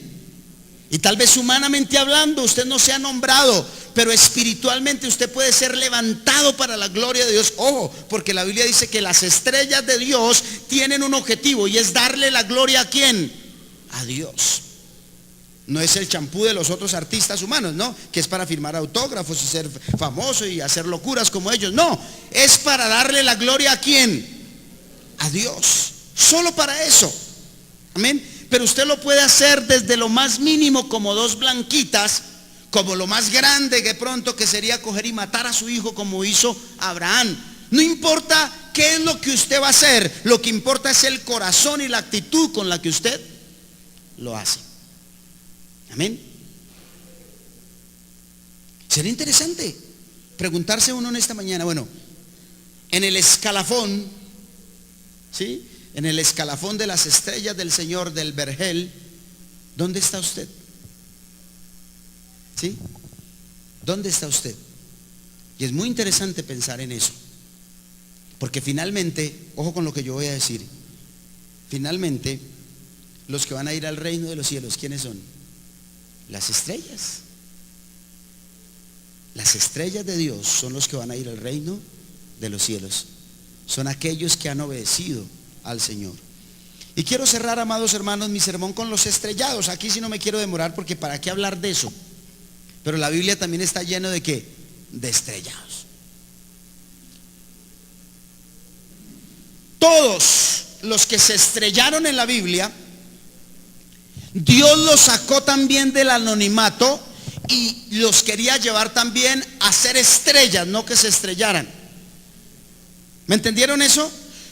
Speaker 4: Y tal vez humanamente hablando usted no sea nombrado, pero espiritualmente usted puede ser levantado para la gloria de Dios. Ojo, porque la Biblia dice que las estrellas de Dios tienen un objetivo, y es darle la gloria ¿a quién? A Dios. No es el champú de los otros artistas humanos, no, que es para firmar autógrafos y ser famoso y hacer locuras como ellos. No, es para darle la gloria ¿a quién? A Dios. Solo para eso. Amén. Pero usted lo puede hacer desde lo más mínimo, como 2 blanquitas, como lo más grande que pronto que sería coger y matar a su hijo como hizo Abraham. No importa ¿qué es lo que usted va a hacer? Lo que importa es el corazón y la actitud con la que usted lo hace. Amén. Sería interesante preguntarse uno en esta mañana, bueno, en el escalafón, ¿sí? En el escalafón de las estrellas del Señor, del vergel, ¿dónde está usted? ¿Sí? ¿Dónde está usted? Y es muy interesante pensar en eso, porque finalmente, ojo con lo que yo voy a decir, finalmente los que van a ir al reino de los cielos, ¿quiénes son? Las estrellas. Las estrellas de Dios son los que van a ir al reino de los cielos. Son aquellos que han obedecido al Señor. Y quiero cerrar, amados hermanos, mi sermón con los estrellados. Aquí sí no me quiero demorar, porque para qué hablar de eso. Pero la Biblia también está lleno de ¿qué? De estrellados. Todos los que se estrellaron en la Biblia, Dios los sacó también del anonimato y los quería llevar también a ser estrellas, no que se estrellaran. ¿Me entendieron eso?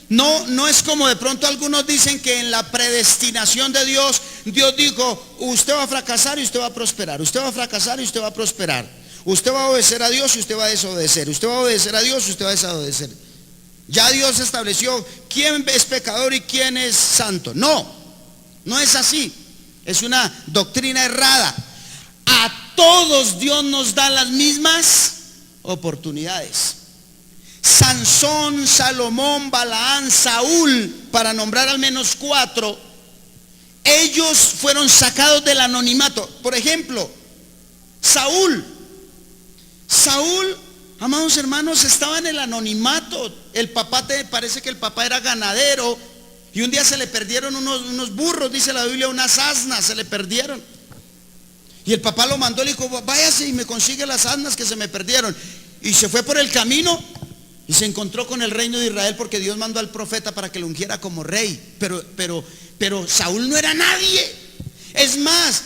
Speaker 4: No es como de pronto algunos dicen que en la predestinación de Dios, Dios dijo, usted va a fracasar y usted va a prosperar, usted va a fracasar y usted va a prosperar, usted va a obedecer a Dios y usted va a desobedecer, usted va a obedecer a Dios y usted va a desobedecer. Ya Dios estableció quién es pecador y quién es santo. No es así. Es una doctrina errada. A todos Dios nos da las mismas oportunidades. Sansón, Salomón, Balaán, Saúl, para nombrar al menos 4, ellos fueron sacados del anonimato. Por ejemplo, Saúl, amados hermanos, estaba en el anonimato. El papá, parece que el papá era ganadero, y un día se le perdieron unos burros, dice la Biblia, unas asnas se le perdieron. Y el papá lo mandó, le dijo, váyase y me consigue las asnas que se me perdieron. Y se fue por el camino y se encontró con el reino de Israel, porque Dios mandó al profeta para que lo ungiera como rey. Pero Saúl no era nadie. Es más,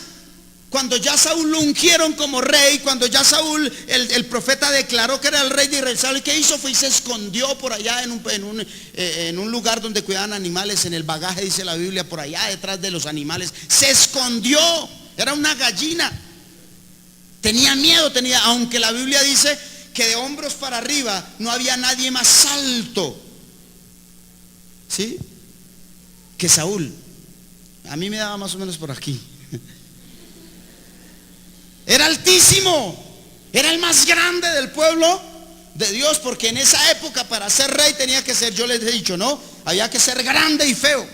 Speaker 4: cuando ya Saúl lo ungieron como rey, cuando ya Saúl, el profeta declaró que era el rey de Israel, ¿sabe qué hizo? Fue y se escondió por allá en un lugar donde cuidaban animales, en el bagaje, dice la Biblia, por allá detrás de los animales. Se escondió, era una gallina. Tenía miedo, aunque la Biblia dice que de hombros para arriba no había nadie más alto, ¿sí?, que Saúl. A mí me daba más o menos por aquí. Era altísimo, era el más grande del pueblo de Dios, porque en esa época para ser rey tenía que ser, yo les he dicho, ¿no? Había que ser grande y feo.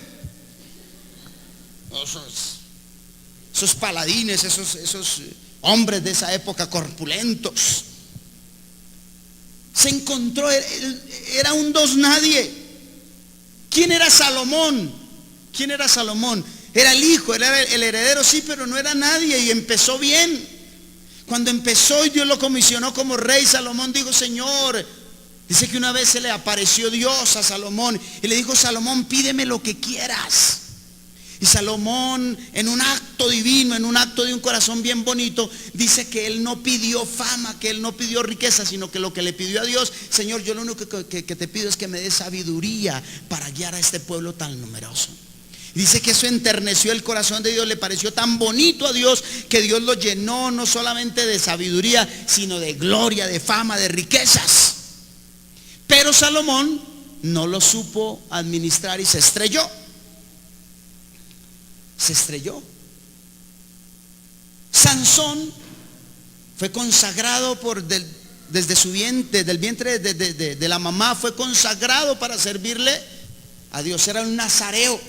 Speaker 4: Esos paladines, esos hombres de esa época corpulentos. Se encontró, era un dos nadie. ¿Quién era Salomón? ¿Quién era Salomón? Era el hijo, era el heredero, sí, pero no era nadie, y empezó bien. Cuando empezó y Dios lo comisionó como rey, Salomón dijo, Señor, dice que una vez se le apareció Dios a Salomón y le dijo, Salomón, pídeme lo que quieras. Y Salomón, en un acto divino, en un acto de un corazón bien bonito, dice que él no pidió fama, que él no pidió riqueza, sino que lo que le pidió a Dios, Señor, yo lo único que te pido es que me des sabiduría para guiar a este pueblo tan numeroso. Dice que eso enterneció el corazón de Dios, le pareció tan bonito a Dios, que Dios lo llenó no solamente de sabiduría, sino de gloria, de fama, de riquezas. Pero Salomón no lo supo administrar y se estrelló. Se estrelló. Sansón fue consagrado desde su vientre, desde el vientre de la mamá, fue consagrado para servirle a Dios. Era un nazareo.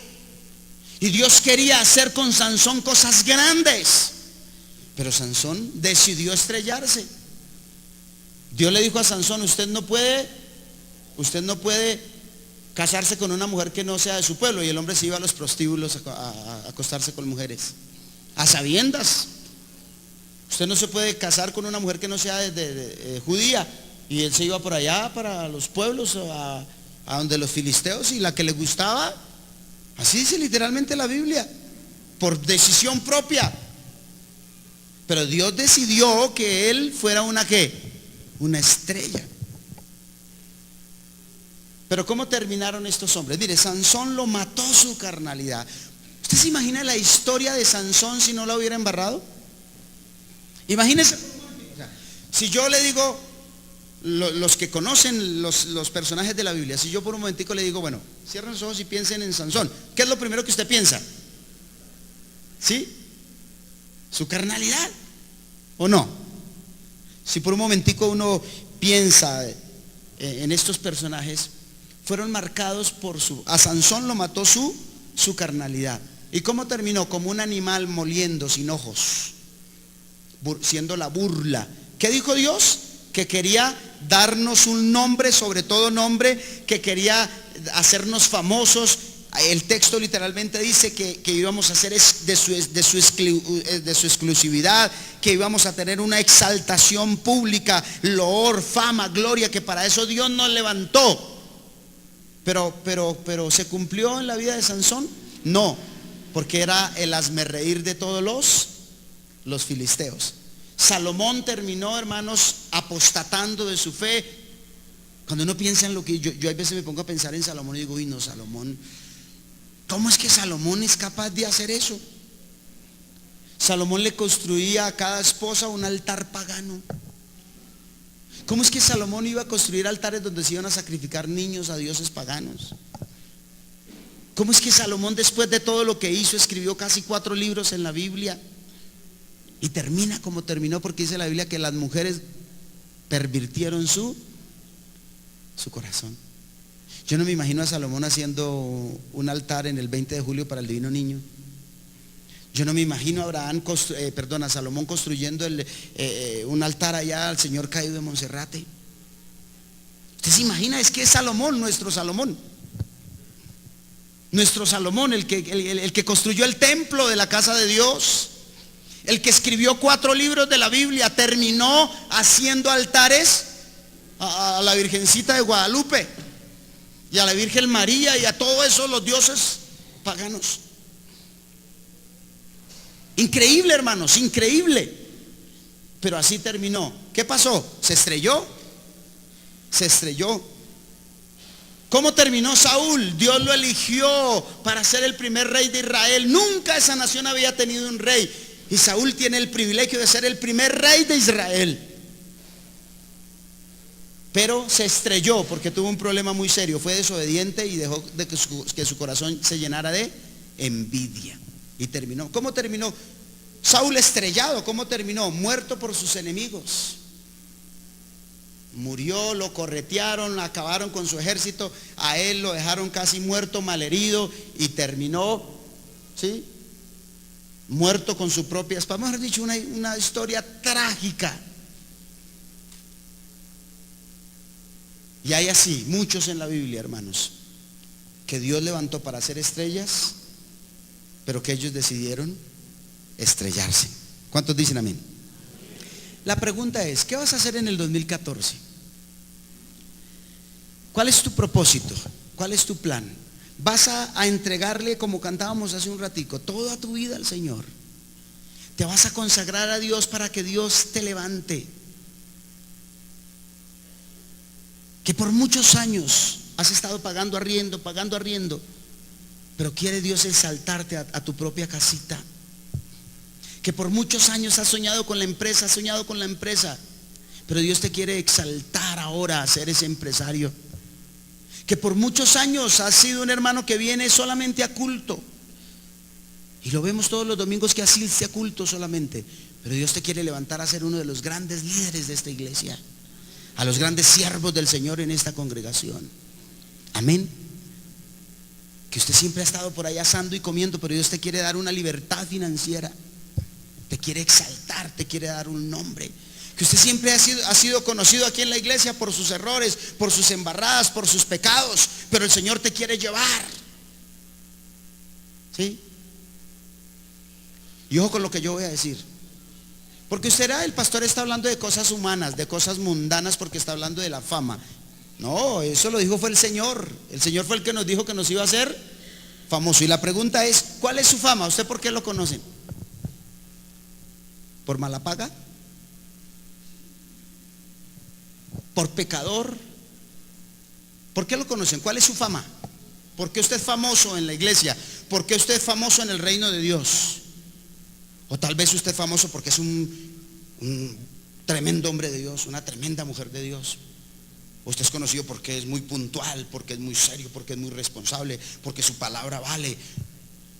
Speaker 4: Y Dios quería hacer con Sansón cosas grandes, pero Sansón decidió estrellarse. Dios le dijo a Sansón, usted no puede casarse con una mujer que no sea de su pueblo. Y el hombre se iba a los prostíbulos a acostarse con mujeres, a sabiendas. Usted no se puede casar con una mujer que no sea de judía. Y él se iba por allá para los pueblos, a donde los filisteos, y la que le gustaba. Así dice literalmente la Biblia, por decisión propia. Pero Dios decidió que él fuera una estrella. Pero ¿cómo terminaron estos hombres? Mire, Sansón lo mató su carnalidad. ¿Usted se imagina la historia de Sansón si no la hubiera embarrado? Imagínese, si yo le digo, los que conocen los personajes de la Biblia, si yo por un momentico le digo, bueno, cierren los ojos y piensen en Sansón, ¿qué es lo primero que usted piensa? ¿Sí? Su carnalidad, ¿o no? Si por un momentico uno piensa en estos personajes, fueron marcados por a Sansón lo mató su carnalidad. ¿Y cómo terminó? Como un animal moliendo sin ojos, siendo la burla. ¿Qué dijo Dios? Que quería darnos un nombre, sobre todo nombre, que quería hacernos famosos. El texto literalmente dice que íbamos a ser de su exclusividad, que íbamos a tener una exaltación pública, loor, fama, gloria, que para eso Dios nos levantó. Pero ¿se cumplió en la vida de Sansón? No, porque era el hazmerreír de todos los filisteos. Salomón terminó, hermanos, apostatando de su fe. Cuando uno piensa en lo que yo a veces me pongo a pensar en Salomón y digo, uy no, Salomón, ¿cómo es que Salomón es capaz de hacer eso? Salomón le construía a cada esposa un altar pagano. ¿Cómo es que Salomón iba a construir altares donde se iban a sacrificar niños a dioses paganos? ¿Cómo es que Salomón, después de todo lo que hizo, escribió casi 4 libros en la Biblia? Y termina como terminó, porque dice la Biblia que las mujeres pervirtieron su corazón. Yo no me imagino a Salomón haciendo un altar en el 20 de julio para el divino niño. Yo no me imagino a Salomón construyendo un altar allá al Señor caído de Monserrate. ¿Usted se imagina? Es que es Salomón, nuestro Salomón. Nuestro Salomón, el que construyó el templo de la casa de Dios, el que escribió 4 libros de la Biblia, terminó haciendo altares a la Virgencita de Guadalupe y a la Virgen María y a todos esos los dioses paganos. Increíble, hermanos, increíble. Pero así terminó. ¿Qué pasó? ¿Se estrelló? Se estrelló. ¿Cómo terminó Saúl? Dios lo eligió para ser el primer rey de Israel. Nunca esa nación había tenido un rey. Y Saúl tiene el privilegio de ser el primer rey de Israel. Pero se estrelló porque tuvo un problema muy serio. Fue desobediente y dejó de que su corazón se llenara de envidia. Y terminó. ¿Cómo terminó? Saúl estrellado. ¿Cómo terminó? Muerto por sus enemigos. Murió, lo corretearon, acabaron con su ejército. A él lo dejaron casi muerto, malherido. Y terminó, ¿sí?, muerto con su propia espada. Mejor dicho, una historia trágica. Y hay así muchos en la Biblia, hermanos, que Dios levantó para ser estrellas, pero que ellos decidieron estrellarse. ¿Cuántos dicen amén? La pregunta es, ¿qué vas a hacer en el 2014? ¿Cuál es tu propósito? ¿Cuál es tu plan? ¿Vas a entregarle, como cantábamos hace un ratico, toda tu vida al Señor? ¿Te vas a consagrar a Dios para que Dios te levante? Que por muchos años has estado pagando arriendo, pero quiere Dios exaltarte a tu propia casita. Que por muchos años has soñado con la empresa, pero Dios te quiere exaltar ahora a ser ese empresario. Que por muchos años has sido un hermano que viene solamente a culto, y lo vemos todos los domingos que asiste a culto solamente, pero Dios te quiere levantar a ser uno de los grandes líderes de esta iglesia, a los grandes siervos del Señor en esta congregación. Amén. Que usted siempre ha estado por ahí asando y comiendo, pero Dios te quiere dar una libertad financiera, te quiere exaltar, te quiere dar un nombre. Que usted siempre ha sido conocido aquí en la iglesia por sus errores, por sus embarradas, por sus pecados, pero el Señor te quiere llevar. ¿Sí? Y ojo con lo que yo voy a decir, porque el pastor está hablando de cosas humanas, de cosas mundanas, porque está hablando de la fama. No, eso lo dijo fue el Señor. El Señor fue el que nos dijo que nos iba a hacer famoso. Y la pregunta es, ¿cuál es su fama? ¿Usted por qué lo conocen? ¿Por mala paga? ¿Por pecador? ¿Por qué lo conocen? ¿Cuál es su fama? ¿Por qué usted es famoso en la iglesia? ¿Por qué usted es famoso en el reino de Dios? O tal vez usted es famoso porque es un tremendo hombre de Dios, una tremenda mujer de Dios. Usted es conocido porque es muy puntual, porque es muy serio, porque es muy responsable, porque su palabra vale.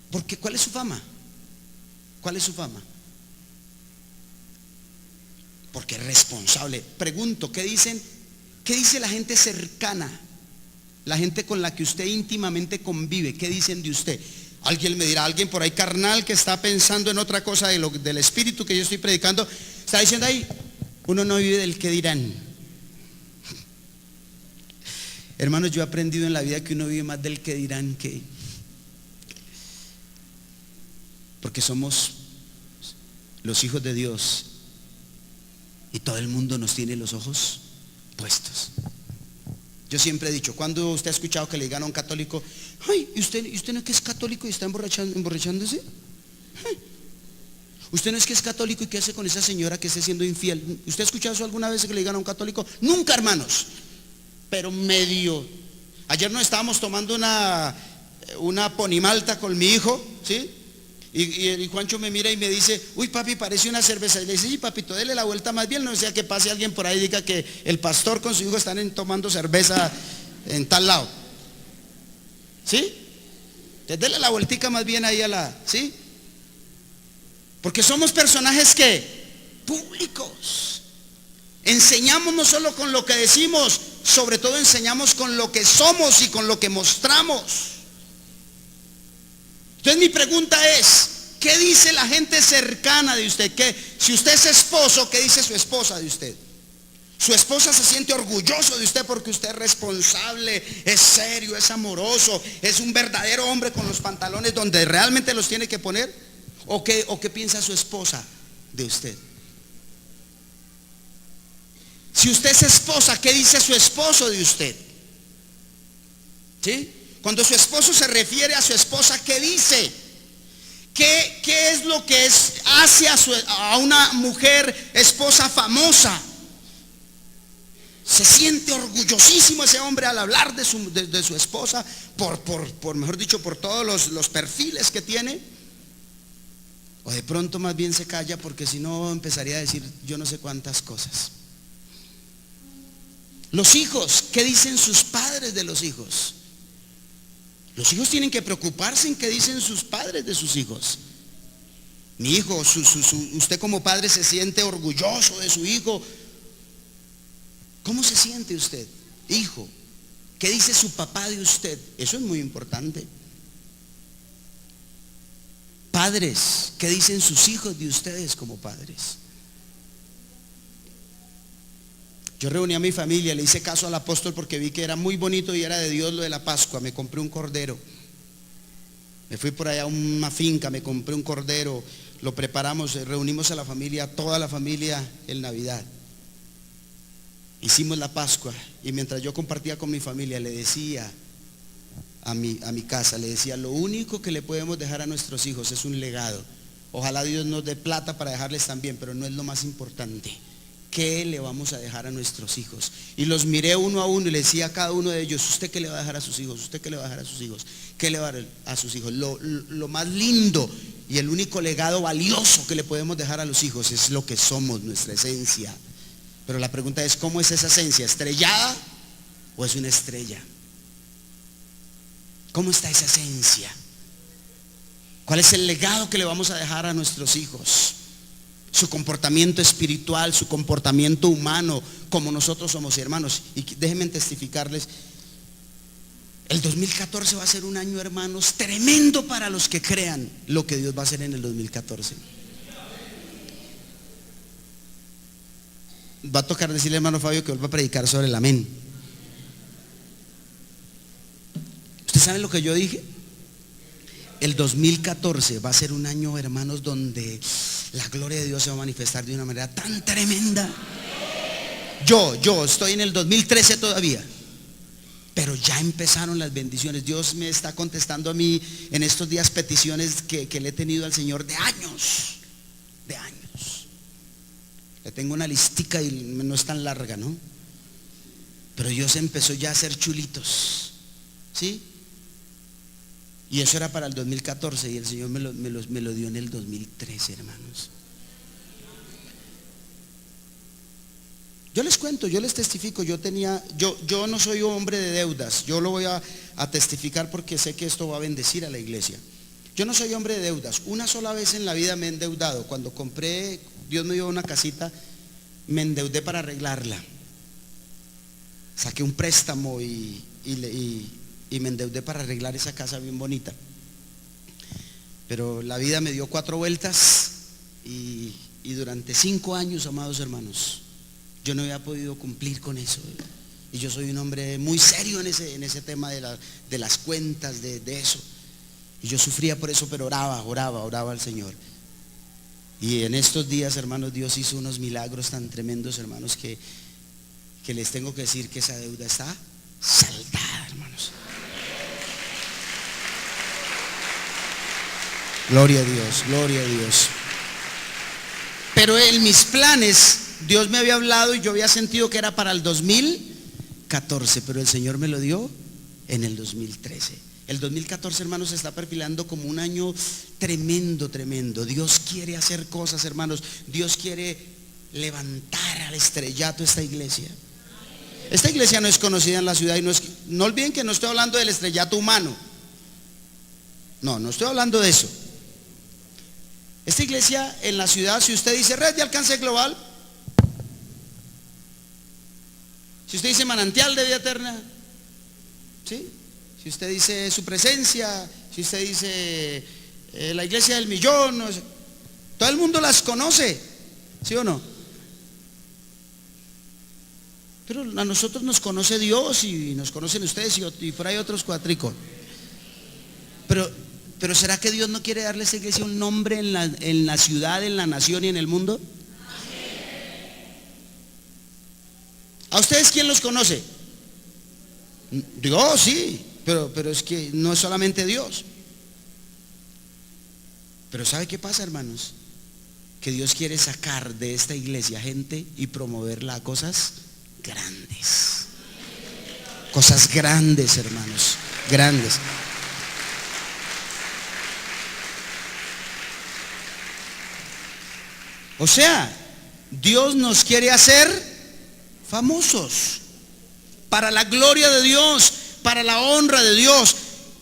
Speaker 4: Porque, ¿cuál es su fama? ¿Cuál es su fama? Porque es responsable. Pregunto, ¿qué dicen? ¿Qué dice la gente cercana? La gente con la que usted íntimamente convive, ¿qué dicen de usted? Alguien me dirá, alguien por ahí carnal que está pensando en otra cosa del espíritu que yo estoy predicando, está diciendo ahí, uno no vive del qué dirán. Hermanos, yo he aprendido en la vida que uno vive más del qué dirán que... Porque somos los hijos de Dios y todo el mundo nos tiene los ojos puestos. Yo siempre he dicho, cuando usted ha escuchado que le digan a un católico, ay, ¿y usted no es que es católico y está emborrachándose? Ay, ¿usted no es que es católico y qué hace con esa señora que esté siendo infiel? ¿Usted ha escuchado eso alguna vez que le digan a un católico? Nunca, hermanos. Pero medio. Ayer nos estábamos tomando una ponimalta con mi hijo, ¿sí? Y Juancho me mira y me dice, uy papi, parece una cerveza. Y le dice, sí papito, dele la vuelta más bien, no sea que pase alguien por ahí y diga que el pastor con su hijo están tomando cerveza en tal lado. ¿Sí? Entonces dele la vueltica más bien ahí ¿sí? Porque somos personajes que públicos. Enseñamos no solo con lo que decimos, sobre todo enseñamos con lo que somos y con lo que mostramos. Entonces mi pregunta es, ¿qué dice la gente cercana de usted? Si usted es esposo, ¿qué dice su esposa de usted? Su esposa se siente orgulloso de usted porque usted es responsable, es serio, es amoroso, es un verdadero hombre con los pantalones donde realmente los tiene que poner. ¿O qué piensa su esposa de usted? Si usted es esposa, ¿qué dice su esposo de usted? ¿Sí? Cuando su esposo se refiere a su esposa, ¿qué dice? ¿Qué es lo que hace a una mujer esposa famosa? Se siente orgullosísimo ese hombre al hablar de su esposa, mejor dicho, por todos los perfiles que tiene. O de pronto más bien se calla porque si no empezaría a decir yo no sé cuántas cosas. Los hijos, ¿qué dicen sus padres de los hijos? Los hijos tienen que preocuparse en qué dicen sus padres de sus hijos. Mi hijo, usted como padre se siente orgulloso de su hijo. ¿Cómo se siente usted, hijo? ¿Qué dice su papá de usted? Eso es muy importante. Padres, ¿qué dicen sus hijos de ustedes como padres? Yo reuní a mi familia, le hice caso al apóstol porque vi que era muy bonito y era de Dios lo de la Pascua. Me compré un cordero. Me fui por allá a una finca, me compré un cordero, lo preparamos, reunimos a la familia, toda la familia en Navidad. Hicimos la Pascua y mientras yo compartía con mi familia le decía a mi casa, le decía, lo único que le podemos dejar a nuestros hijos es un legado. Ojalá Dios nos dé plata para dejarles también, pero no es lo más importante. ¿Qué le vamos a dejar a nuestros hijos? Y los miré uno a uno y le decía a cada uno de ellos, ¿usted qué le va a dejar a sus hijos? ¿Usted qué le va a dejar a sus hijos? ¿Qué le va a dar a sus hijos? Lo más lindo y el único legado valioso que le podemos dejar a los hijos es lo que somos, nuestra esencia. Pero la pregunta es, ¿cómo es esa esencia? ¿Estrellada o es una estrella? ¿Cómo está esa esencia? ¿Cuál es el legado que le vamos a dejar a nuestros hijos? Su comportamiento espiritual, su comportamiento humano, como nosotros somos hermanos. Y déjenme testificarles, el 2014 va a ser un año, hermanos, tremendo para los que crean lo que Dios va a hacer en el 2014. Va a tocar decirle, hermano Fabio, que vuelva a predicar sobre el amén. ¿Ustedes saben lo que yo dije? El 2014 va a ser un año, hermanos, donde la gloria de Dios se va a manifestar de una manera tan tremenda. Yo estoy en el 2013 todavía, pero ya empezaron las bendiciones. Dios me está contestando a mí en estos días peticiones que le he tenido al Señor de años. Le tengo una listica y no es tan larga, ¿no? Pero Dios empezó ya a hacer chulitos, ¿sí? Y eso era para el 2014 y el Señor me lo dio en el 2013, hermanos. Yo les cuento, yo les testifico, yo no soy hombre de deudas, yo lo voy a testificar porque sé que esto va a bendecir a la iglesia. Yo no soy hombre de deudas. Una sola vez en la vida me he endeudado. Cuando compré, Dios me dio una casita, me endeudé para arreglarla. Saqué un préstamo y me endeudé para arreglar esa casa bien bonita. Pero la vida me dio 4 vueltas y durante 5 años, amados hermanos, yo no había podido cumplir con eso. Y yo soy un hombre muy serio en ese tema de las cuentas, de eso. Y yo sufría por eso, pero oraba al Señor. Y en estos días, hermanos, Dios hizo unos milagros tan tremendos, hermanos, que les tengo que decir que esa deuda está saldada, hermanos. Gloria a Dios, gloria a Dios. Pero en mis planes, Dios me había hablado y yo había sentido que era para el 2014, pero el Señor me lo dio en el 2013. El 2014, hermanos, se está perfilando como un año tremendo, tremendo. Dios quiere hacer cosas, hermanos. Dios quiere levantar al estrellato esta iglesia. Esta iglesia no es conocida en la ciudad y no olviden que no estoy hablando del estrellato humano. No estoy hablando de eso. Esta iglesia en la ciudad, si usted dice red de alcance global, si usted dice manantial de vida eterna, ¿sí? Si usted dice su presencia, si usted dice la iglesia del millón, no sé, todo el mundo las conoce, ¿sí o no? Pero a nosotros nos conoce Dios y nos conocen ustedes y por ahí otros cuatricos. Pero ¿será que Dios no quiere darle a esa iglesia un nombre en la ciudad, en la nación y en el mundo? ¿A ustedes quién los conoce? Dios, sí. Pero es que no es solamente Dios. Pero ¿sabe qué pasa, hermanos? Que Dios quiere sacar de esta iglesia gente y promoverla a cosas grandes. Cosas grandes, hermanos. Grandes. O sea, Dios nos quiere hacer famosos para la gloria de Dios, para la honra de Dios.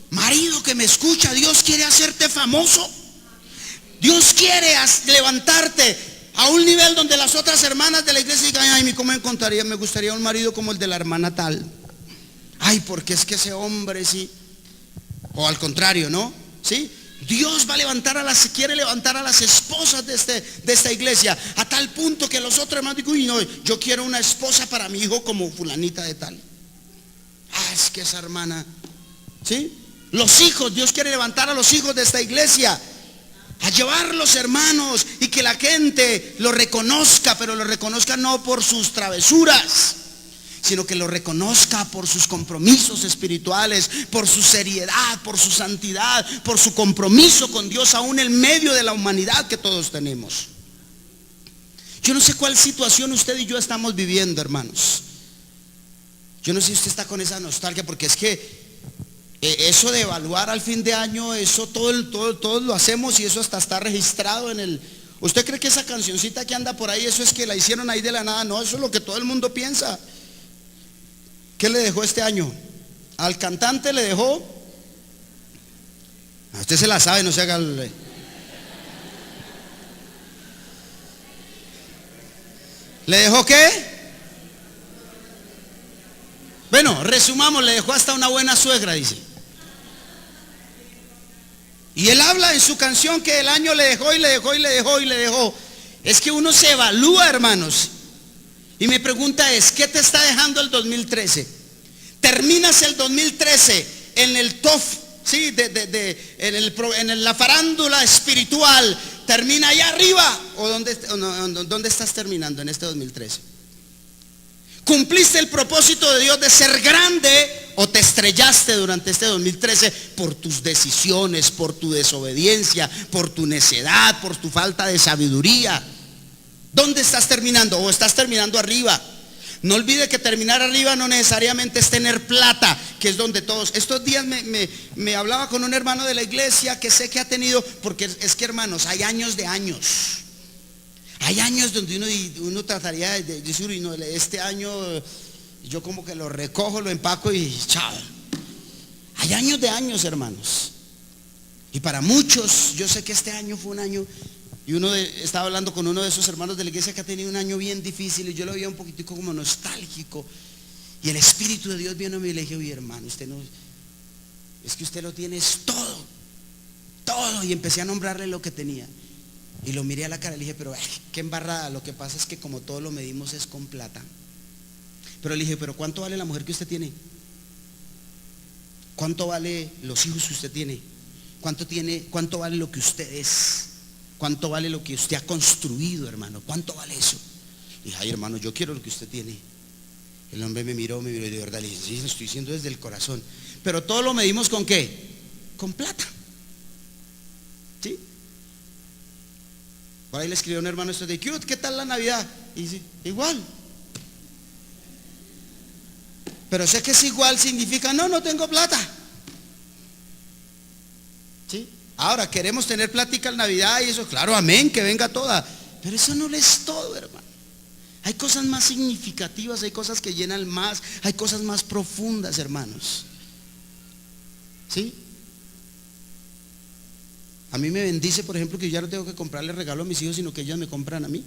Speaker 4: Marido que me escucha, Dios quiere hacerte famoso. Dios quiere levantarte a un nivel donde las otras hermanas de la iglesia digan: ay, ¿cómo me gustaría un marido como el de la hermana tal? Ay, porque es que ese hombre sí. O al contrario, ¿no? ¿Sí? Dios va a quiere levantar a las esposas de esta iglesia, a tal punto que los otros hermanos digan: uy, no, yo quiero una esposa para mi hijo como fulanita de tal. Es que esa hermana, ¿sí? Los hijos, Dios quiere levantar a los hijos de esta iglesia, a llevarlos, hermanos, y que la gente lo reconozca, pero lo reconozca no por sus travesuras, sino que lo reconozca por sus compromisos espirituales, por su seriedad, por su santidad, por su compromiso con Dios, aún en medio de la humanidad que todos tenemos. Yo no sé cuál situación usted y yo estamos viviendo, hermanos. Yo no sé si usted está con esa nostalgia, porque es que eso de evaluar al fin de año, eso todos lo hacemos y eso hasta está registrado en el... ¿Usted cree que esa cancioncita que anda por ahí, eso es que la hicieron ahí de la nada? No, eso es lo que todo el mundo piensa. ¿Qué le dejó este año? Al cantante le dejó... A usted se la sabe, no se haga... ¿Le dejó qué? Bueno, resumamos, le dejó hasta una buena suegra, dice. Y él habla en su canción que el año le dejó y le dejó y le dejó y le dejó. Es que uno se evalúa, hermanos. Y mi pregunta es: ¿qué te está dejando el 2013? ¿Terminas el 2013 en el top, sí, en la farándula espiritual? ¿Termina allá arriba? ¿O dónde estás terminando en este 2013? ¿Cumpliste el propósito de Dios de ser grande o te estrellaste durante este 2013 por tus decisiones, por tu desobediencia, por tu necedad, por tu falta de sabiduría? ¿Dónde estás terminando? ¿O estás terminando arriba? No olvide que terminar arriba no necesariamente es tener plata, que es donde todos. Estos días me hablaba con un hermano de la iglesia que sé que ha tenido, porque es que, hermanos, hay años de años. Hay años donde uno trataría de decir, no, este año yo como que lo recojo, lo empaco y chao. Hay años de años, hermanos. Y para muchos, yo sé que este año fue un año. Y estaba hablando con uno de esos hermanos de la iglesia que ha tenido un año bien difícil, y yo lo veía un poquitico como nostálgico, y el Espíritu de Dios vino a mí y le dije, oye, hermano, usted no, es que usted lo tiene todo, y empecé a nombrarle lo que tenía, y lo miré a la cara y le dije, pero qué embarrada, lo que pasa es que como todo lo medimos es con plata. Pero le dije, pero ¿cuánto vale la mujer que usted tiene? ¿Cuánto vale los hijos que usted tiene? ¿Cuánto vale lo que usted es? ¿Cuánto vale lo que usted ha construido, hermano? ¿Cuánto vale eso? Y dije, ay, hermano, yo quiero lo que usted tiene. El hombre me miró y de verdad le dije, sí, lo estoy diciendo desde el corazón. Pero todo lo medimos ¿con qué? Con plata. ¿Sí? Por ahí le escribió un hermano esto de, ¿qué tal la Navidad? Y dice, igual. Pero sé que es igual significa, no tengo plata. ¿Sí? Ahora queremos tener plática en Navidad y eso, claro, amén, que venga toda. Pero eso no es todo, hermano. Hay cosas más significativas, hay cosas que llenan más, hay cosas más profundas, hermanos. ¿Sí? A mí me bendice, por ejemplo, que yo ya no tengo que comprarle regalo a mis hijos, sino que ellos me compran a mí.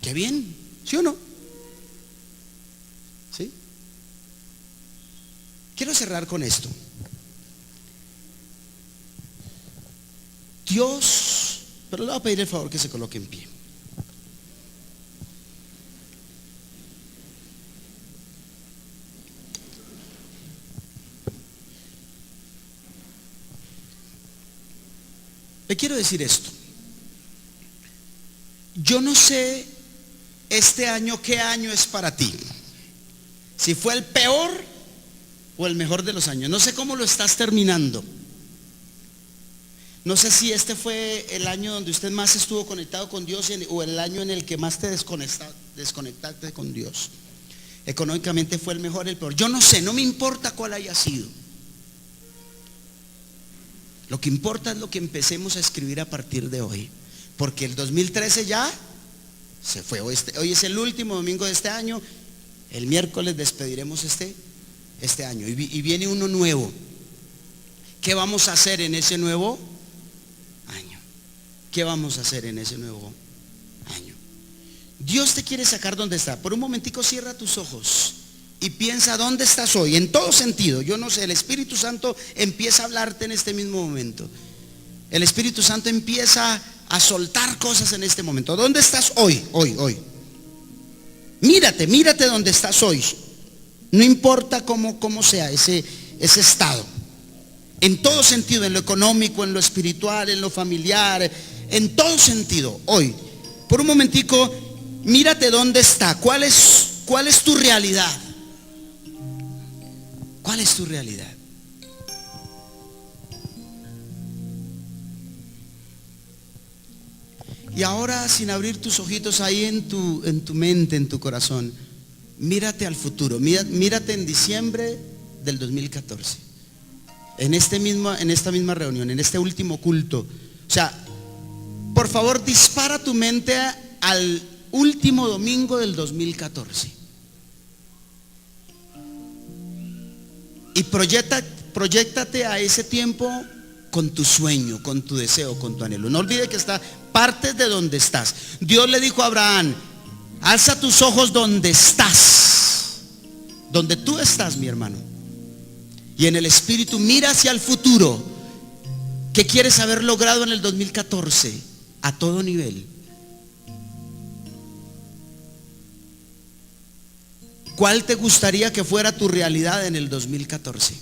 Speaker 4: Qué bien, ¿sí o no? ¿Sí? Quiero cerrar con esto. Dios, pero le voy a pedir el favor que se coloque en pie. Le quiero decir esto. Yo no sé este año qué año es para ti. Si fue el peor o el mejor de los años. No sé cómo lo estás terminando. No sé si este fue el año donde usted más estuvo conectado con Dios o el año en el que más te desconectaste con Dios. Económicamente fue el mejor, el peor. Yo no sé, no me importa cuál haya sido. Lo que importa es lo que empecemos a escribir a partir de hoy. Porque el 2013 ya se fue. Hoy es el último domingo de este año. El miércoles despediremos este año. Y viene uno nuevo. ¿Qué vamos a hacer en ese nuevo año? ¿Qué vamos a hacer en ese nuevo año? Dios te quiere sacar donde está. Por un momentico cierra tus ojos y piensa dónde estás hoy, en todo sentido. Yo no sé, el Espíritu Santo empieza a hablarte en este mismo momento. El Espíritu Santo empieza a soltar cosas en este momento. ¿Dónde estás hoy? Hoy. Mírate dónde estás hoy. No importa cómo sea ese estado. En todo sentido, en lo económico, en lo espiritual, en lo familiar, en todo sentido, hoy. Por un momentico, mírate dónde está. ¿Cuál es tu realidad? ¿Cuál es tu realidad? Y ahora, sin abrir tus ojitos ahí en tu mente, en tu corazón, mírate al futuro, mírate en diciembre del 2014. En esta misma reunión, en este último culto. O sea, por favor, dispara tu mente al último domingo del 2014. Y proyéctate a ese tiempo con tu sueño, con tu deseo, con tu anhelo. No olvides que partes de donde estás. Dios le dijo a Abraham, alza tus ojos donde estás. Donde tú estás, mi hermano. Y en el Espíritu mira hacia el futuro. ¿Qué quieres haber logrado en el 2014? A todo nivel. ¿Cuál te gustaría que fuera tu realidad en el 2014?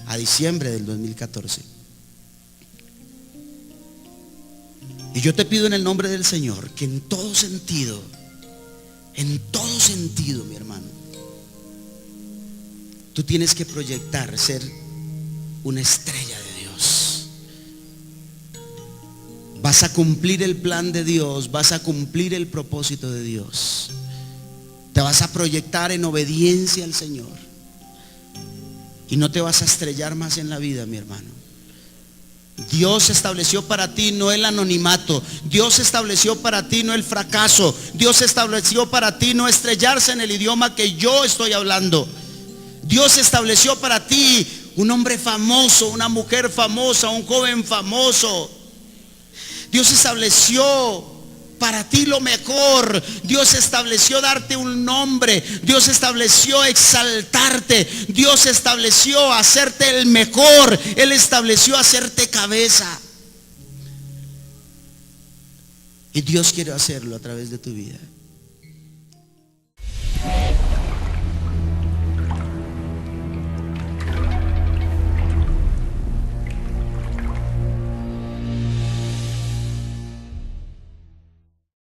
Speaker 4: A diciembre del 2014. Y yo te pido en el nombre del Señor que en todo sentido, mi hermano, tú tienes que proyectar ser una estrella de Dios. vas a cumplir el plan de Dios, vas a cumplir el propósito de Dios. Te vas a proyectar en obediencia al Señor y no te vas a estrellar más en la vida, mi hermano. Dios estableció para ti no el anonimato. Dios estableció para ti no el fracaso. Dios estableció para ti no estrellarse en el idioma que yo estoy hablando. Dios estableció para ti un hombre famoso, una mujer famosa, un joven famoso. Dios estableció para ti lo mejor. Dios estableció darte un nombre. Dios estableció exaltarte. Dios estableció hacerte el mejor. Él estableció hacerte cabeza. Y Dios quiere hacerlo a través de tu vida.